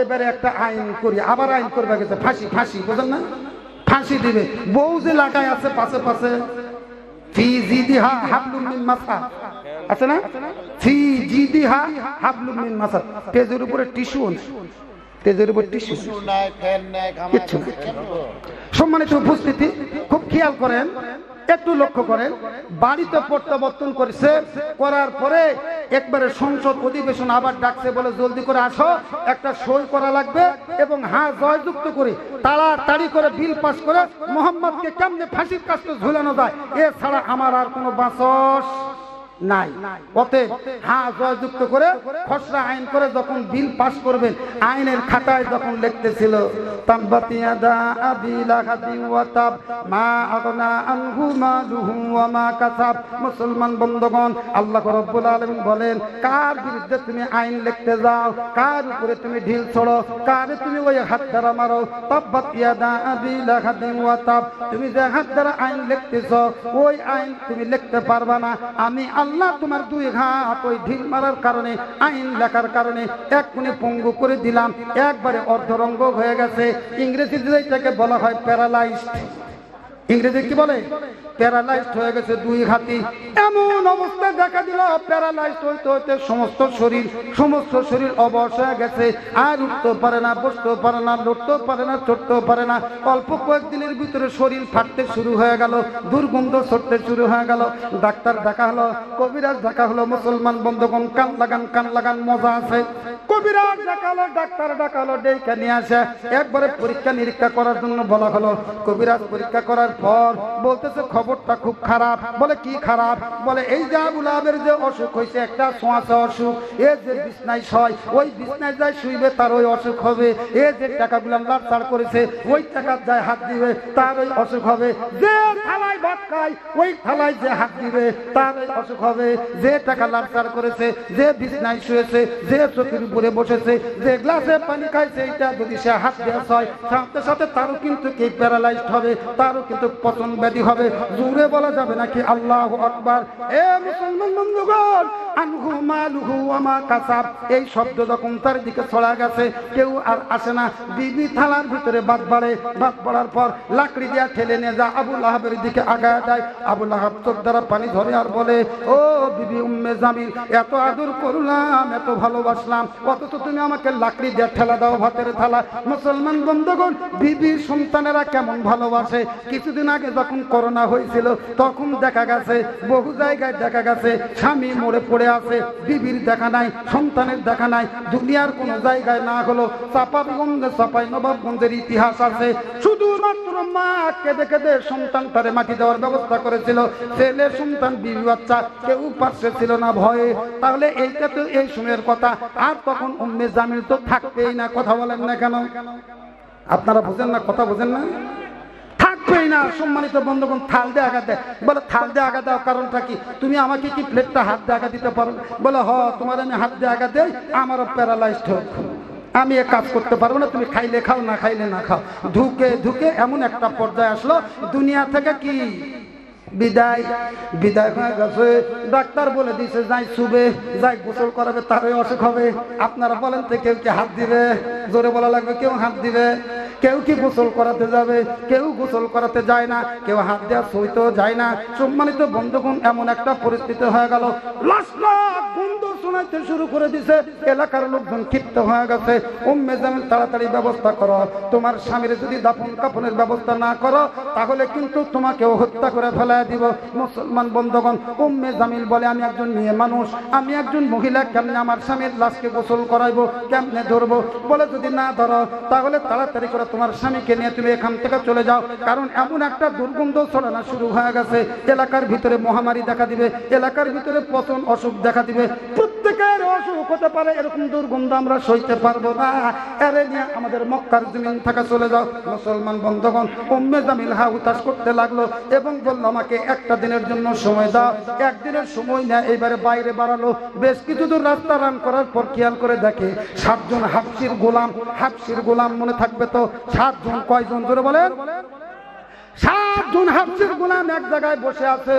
A: এবারে একটা আইন করি। আবার আইন করবে গেছে ফাঁসি, ফাঁসি, বুঝলেন না? ফাঁসি দিবে। বউ যে লাগাই আছে পাশে পাশে, ফি জিদিহা হাবলুম মিন মাসাদ, আছে না? ফি জিদিহা হাবলুম মিন মাসাদ। পেজের উপরে টিস্যু, তেজের উপর টিস্যু নাই, ফ্যান নাই, কিচ্ছু। সম্মানিত উপস্থিতি, খুব খেয়াল করেন, একটু লক্ষ্য করেন। বাড়িতে প্রত্যাবর্তন করেছে, করার পরে একবারে সংসদ অধিবেশন আবার ডাকছে, বলে জলদি করে আসো, একটা সই করা লাগবে, এবং হ্যাঁ জয়যুক্ত করে তাড়াতাড়ি করে বিল পাস করে মোহাম্মদকে কেমনে ফাঁসির কাছে ঝুলানো যায়, এছাড়া আমার আর কোনো বাঁচস নাই। অতএব হ্যাঁ জয়যুক্ত করে খসড়া আইন করে যখন বিল পাস করবেন, আইনের খাতায় যখন লিখতেছিল তাব্বাতিয়াদা আবি লাহাবি ওয়া তাব মা আগনা আনহু মালুহু ওয়া মা কাসাব। মুসলমান বন্ধুগণ, আল্লাহ রাব্বুল আলামিন বলেন, কার বিরুদ্ধে তুমি আইন লিখতে যাও, কার উপরে তুমি ঢিল ছড়ো, কার তুমি ওই হাত দ্বারা মারো, তাব্বাতিয়াদা আবি লাহাবি ওয়া তাব। তুমি যে হাত দ্বারা আইন লিখতেছো ওই আইন তুমি লিখতে পারবা না। আমি আল্লাহ তোমার দুই হাত ওই ঢিল মারার কারণে, আইন লেখার কারণে এক্ষুনি পঙ্গু করে দিলাম, একবারে অর্ধরঙ্গ হয়ে গেছে। ইংরেজিতে যেটাকে বলা হয় প্যারালাইজড, ইংরেজি কি বলে? প্যারালাইজড হয়ে গেছে দুই হাতি। এমন অবস্থা দেখা দিল, প্যারালাইজড হইতে হইতে সমস্ত শরীর অবশ হয়ে গেছে। আর উঠতে পারে না, বসতেও পারে না, লড়তেও পারে না, চড়তেও পারে না। অল্প কয়েকদিনের ভিতরে শরীর ফাটতে শুরু হয়ে গেল, দুর্গন্ধ ছড়তে শুরু হয়ে গেল। ডাক্তার দেখা হলো, কবিরাজ দেখা হলো। মুসলমান বন্ধুগণ, কান লাগান, মজা আছে। কবিরাজ দেখা হলো, ডাক্তার দেখা হলো, ডেকে নিয়ে আসে একবারে পরীক্ষা নিরীক্ষা করার জন্য বলা হলো। কবিরাজ পরীক্ষা করার পর বলতেছে খবরটা খুব খারাপ। বলে কি খারাপ? বলে এই যে আবুল আহাবের যে অসুখ হয়েছে, একটা ছোঁয়াচে অসুখ, এ যে বিছনায় শয়, ওই বিছনায় যায় শুইবে, তার ওই অসুখ হবে। এ যে টাকাগুলো লাড়তাড় করেছে, ওই টাকার যায় হাত দিবে, তার ওই অসুখ হবে। যে থালায় ভাত খায়, ওই থালায় যে হাত দিবে, তার ওই অসুখ হবে। যে টাকা লাড়তাড় করেছে, যে বিছনায় শুয়েছে, যে চোখের উপরে বসেছে, যে গ্লাসে পানি খাইছে, এইটা যদি সে হাত দেওয়া হয়, সাথে সাথে তারও কিন্তু কি প্যারালাইজড হবে, তারও কিন্তু পতন ব্যাধি হবে। জোরে বলা যাবে নাকি আল্লাহু আকবার? এ মুসলমান বন্ধুগণ, আনহু মালুহু ওয়া মা কাসাব, এই শব্দ যখন তার দিকে ছড়া গেছে, কেউ আর আসে না। বিবি থালার ভিতরে ভাত বাড়ে, ভাত বাড়ার পর লাকড়ি দিয়া ঠেলে নিয়ে যা আবুল আহাবের দিকে আগায় যায়। আবুল আহাব চোখ দ্বারা পানি ধরে আর বলে, ও বিবি উম্মে জামিল, এত আদর করলাম, এত ভালোবাসলাম, অথচ তুমি আমাকে লাকড়ি দিয়ে ঠেলা দাও ভাতের থালা। মুসলমান বন্ধুগণ, বিবির সন্তানেরা কেমন ভালোবাসে। কিছুদিন আগে যখন করোনা হয়েছিল, তখন দেখা গেছে, বহু জায়গায় দেখা গেছে স্বামী মরে পড়ে আছে, বিবির দেখা নাই, সন্তানের দেখা নাই। দুনিয়ার কোন জায়গায় না হলো চাঁপাইগঞ্জে, চাঁপাইনবাবগঞ্জের ইতিহাস আছে, শুধুমাত্র মা কেঁদে কেঁদে সন্তান তারে মাটি দেওয়ার ব্যবস্থা করেছিল। ছেলে সন্তান, বিবি বাচ্চা কেউ পাশে ছিল না ভয়ে। তাহলে এইটা তো এই সময়ের কথা। আর তখন উম্মে জামিল তো থাকবেই না। কথা বলেন না কেন? আপনারা বোঝেন না? কথা বোঝেন না? থাকবেই না। সম্মানিত বন্ধুগণ, থাল দিয়ে আঘাত দেয়। বলে থাল দিয়ে আঘাত দেওয়ার কারণটা কি? তুমি আমাকে কি প্লেটটা হাত দিয়ে আঘাত দিতে পারো? বলে হ, তোমার আমি হাত দিয়ে আঘাত দেই, আমারও প্যারালাইজড হোক, আমি এ কাজ করতে পারবো না। তুমি খাইলে খাও, না খাইলে না খাও। ধুকে ধুকে এমন একটা পর্যায়ে আসলো, দুনিয়া থেকে কি বিদায় হয়ে গেছে। ডাক্তার বলে দিয়েছে, যাই শুবে, যাই গোসল করাবে, তারই অসুখ হবে। আপনারা বলেন তো, কেউ কি হাত দিবে? জোরে বলা লাগবে, কেউ হাত দিবে? কেউ কি গোসল করাতে যাবে? কেউ গোসল করাতে যায় না, কেউ হাত দেওয়া সইতেও যায় না। সম্মানিত বন্ধুগণ, এমন একটা পরিস্থিতি হয়ে গেল, লাশ গন্ধ শোনাতে শুরু করে দিছে। এলাকার লোকজন ক্ষিপ্ত হয়ে গেছে। উম্মে জামিল, তাড়াতাড়ি ব্যবস্থা করো, তোমার স্বামীর যদি দাফন কাফনের ব্যবস্থা না করো, তাহলে কিন্তু তোমাকেও হত্যা করে ফেলা দিব। মুসলমান বন্ধুগণ, উম্মে জামিল বলে, আমি একজন মেয়ে মানুষ, আমি একজন মহিলা, কেমনে আমার স্বামীর লাশকে গোসল করাইবো, কেমনে ধরবো? বলে যদি না ধরো, তাহলে তাড়াতাড়ি করে তোমার স্বামীকে নিয়ে তুমি এখান থেকে চলে যাও, কারণ এমন একটা দুর্গন্ধ ছড়ানো শুরু হয়ে গেছে। এলাকার ভিতরে মহামারী দেখা দিবে, এলাকার ভিতরে পতন অসুখ দেখা দিবে। প্রত্যেকের অসুখ হতে পারে, এরকম দুর্গন্ধ আমরা সইতে পারবো না। এর নিয়ে আমাদের মক্কার জমিন থাকা চলে যাও। মুসলমান বন্ধুগণ, উম্মে জামিল হা হুতাশ করতে লাগলো এবং বললো, আমাকে একটা দিনের জন্য সময় দাও। একদিনের সময় নেয়, এইবারে বাইরে বাড়ালো। বেশ কিছু দূর রাস্তা রান করার পর খেয়াল করে দেখে 7 জন হাবশির গোলাম। মনে থাকবে তো? 7 জন। কয়জন? জোরে বলেন। 7 জন হাবশির গোলাম এক জায়গায় বসে আছে।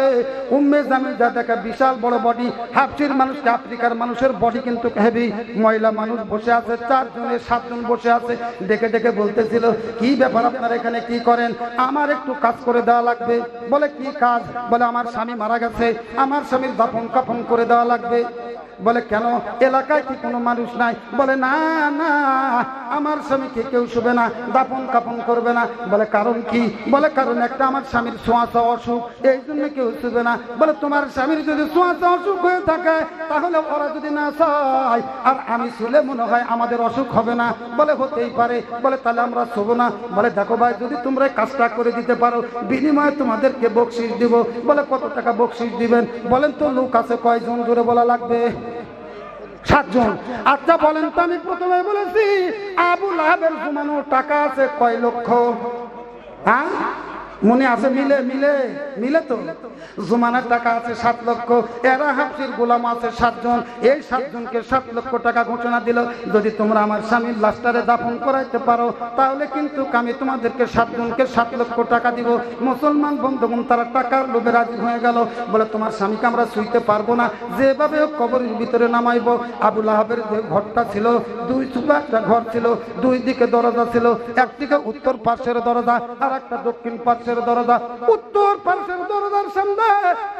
A: উম্মে জামিল যা দেখা, বিশাল বড় বডি। হাবশির মানুষ, আফ্রিকার মানুষের বডি কিন্তু হেভি। মহিলা মানুষ বসে আছে, 4 জনের 7 জন বসে আছে। ডেকে ডেকে বলতেছিল, কি ব্যাপার, আপনারা এখানে কি করেন? আমার একটু কাজ করে দেওয়া লাগবে। বলে কি কাজ? বলে আমার স্বামী মারা গেছে, আমার স্বামীর দাফন কাফন করে দেওয়া লাগবে। বলে কেন, এলাকায় কি কোনো মানুষ নাই? বলে না না, আমার স্বামীকে কেউ শুবে না, দাফন কাফন করবে না। বলে কারণ কি? বলে কারণ একটা, আমার স্বামীর ছোঁয়াচা অসুখ, এই জন্য কেউ শুবে না। বলে তোমার স্বামীর যদি ছোঁয়াচা অসুখ হয়ে থাকে, তাহলে ওরা যদি না চায় আর আমি শুলে মনে হয় আমাদের অসুখ হবে না। বলে হতেই পারে। বলে তাহলে আমরা শুবো না। বলে দেখো ভাই, যদি তোমরা কাজটা করে দিতে পারো, বিনিময়ে তোমাদেরকে বকশিশ দিব। বলে কত টাকা বকশিশ দিবেন? বলেন তো লোক আছে কয়জন? জোরে বলা লাগবে। 7 জন। আচ্ছা বলেন তো, আমি প্রথমে বলেছি আবু লাহাবের জমানো টাকা আছে কয় লক্ষ? হ্যাঁ মনে আছে? মিলে মিলে মিলে তো জমানার টাকা আছে 7 লক্ষ। এরা হাফসির গোলাম আছে 7 জন। এই 7 জনকে 7 লক্ষ টাকা ঘোষণা দিল, যদি তোমরা আমার স্বামীর লাশটারে দাফন করাইতে পারো, তাহলে কিন্তু আমি তোমাদেরকে 7 জনকে 7 লক্ষ টাকা দিব। মুসলমান বন্ধুগণ তারা টাকার লোভে রাজি হয়ে গেল। বলে তোমার স্বামীকে আমরা শুইতে পারবো না, যেভাবে কবরের ভিতরে নামাইবো। আবু লাহাবের যে ঘরটা ছিল, 2 চুপা একটা ঘর ছিল, 2 দিকে দরজা ছিল। একদিকে উত্তর পাশের দরজা, আর একটা দক্ষিণ পাশের দরজা। উত্তর পাশের দরজার সামনে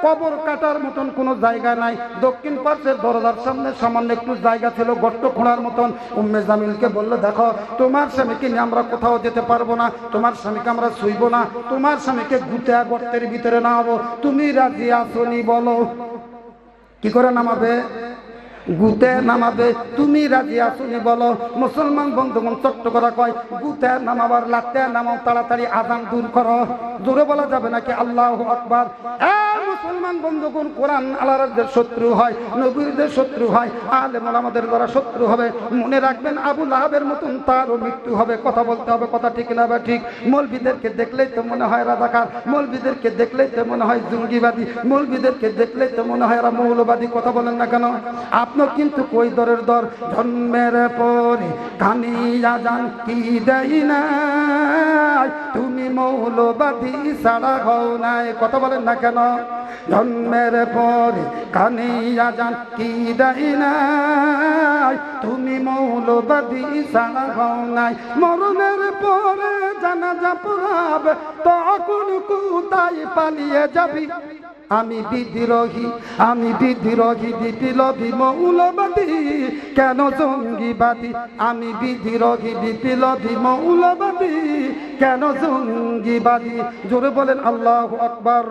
A: কবর কাটার মতন কোনো জায়গা নাই। দক্ষিণ পাশের দরজার সামনে সামান্য একটু জায়গা ছিল, গর্ত খোঁড়ার মতন। উম্মে জামিলকে বললো, দেখো তোমার স্বামীকে নিয়ে আমরা কোথাও যেতে পারবো না, তোমার স্বামীকে আমরা শুইব না, তোমার স্বামীকে গুটা গর্তের ভিতরে নামাবো। তুমি রাজি আছো নি বলো? কি করে নামাবে? গুতে নামাবে। তুমি রাজি আসুনি বলো? মুসলমান বন্ধুগণ চট্ট করা কয়, গুতে নামাবার লাতে নামাও, তাড়াতাড়ি আযান দূর করো। জোরে বলা যাবে নাকি আল্লাহু আকবার? মুসলমান বন্ধুগণ, কোরআন আল্লাহর শত্রু হয়, নবীদের শত্রু হয়, আলেম ওলামাদের দ্বারা শত্রু হবে। মনে রাখবেন, আবু লাহাবের মতন তারও মৃত্যু হবে। কথা বলতে হবে, কথা ঠিক না বা ঠিক? মৌলবীদেরকে দেখলেই তো মনে হয় রাজাকার, মৌলবীদেরকে দেখলেই তো মনে হয় জঙ্গিবাদী, মৌলবীদেরকে দেখলেই তো মনে হয় এরা মৌলবাদী। কথা বলেন না কেন? আপনার কিন্তু কই দরের দর। জন্মের পরে কানিয়া জান কি দেই না, তুমি মৌলবাদী ছাড়া হও নাই। কথা বলেন না কেন? জন্মের পরে কানিয়া জান কি দেই না, তুমি মৌলবাদী ছাড়া হও নাই। মরণের পরে জানাজা পড়াবে, তখন কোথায় পালিয়ে যাবি? আমি বিদ্রোহী, আমি বিদ্রোহী, বিপ্লবী মৌলবাদী, কেন জঙ্গিবাদী? আমি বিদ্রোহী, বিপ্লবী মৌলবাদী, কেন জঙ্গিবাদী? জোরে বলেন আল্লাহু আকবার,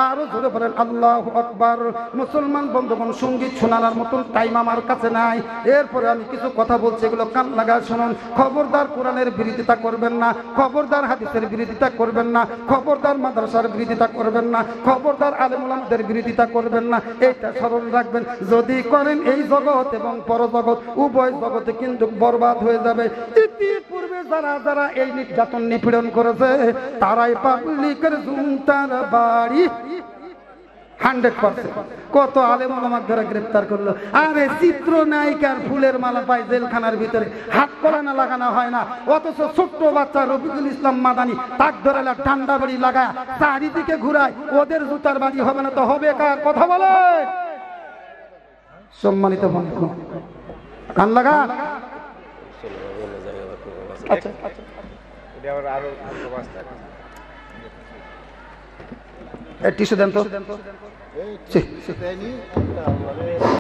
A: আরো জোরে বলেন আল্লাহু আকবার। মুসলমান বন্ধুগণ, সঙ্গীত শোনানোর মতন টাইম আমার কাছে নাই। এরপরে আমি কিছু কথা বলছি, এগুলো কান লাগায় শুনুন। খবরদার কোরআনের বিরোধিতা করবেন না, খবরদার হাদিসের বিরোধিতা করবেন না, খবরদার মাদ্রাসার বিরোধিতা করবেন না, খবরদার আলেমুলামাদের বিরোধিতা করবেন না। এটা স্মরণ রাখবেন, যদি করেন এই জগৎ এবং পরজগৎ উভয় জগতে কিন্তু বরবাদ হয়ে যাবে। ইতিপূর্বে যারা যারা এই নির্যাতন নিপীড়ন করেছে, তারাই পাবলিকের জুতার বাড়ি 100%। কত আলেম ওলামাকে ধরে গ্রেফতার করলো। আরে চিত্রনায়িকার ফুলের মালা পায় জেলখানার ভিতরে, হাত করানো লাগানো হয় না। অথচ ছোট্ট বাচ্চা রফিকুল ইসলাম মাদানি তাক ধরে ঠান্ডা বাড়ি লাগায় চারিদিকে ঘুরায়, ওদের জুতার বাড়ি হবে না তো হবে কার? কথা বলে। সম্মানিত বন্ধু, কান লাগা। আচ্ছা টিস্যু দেন তো।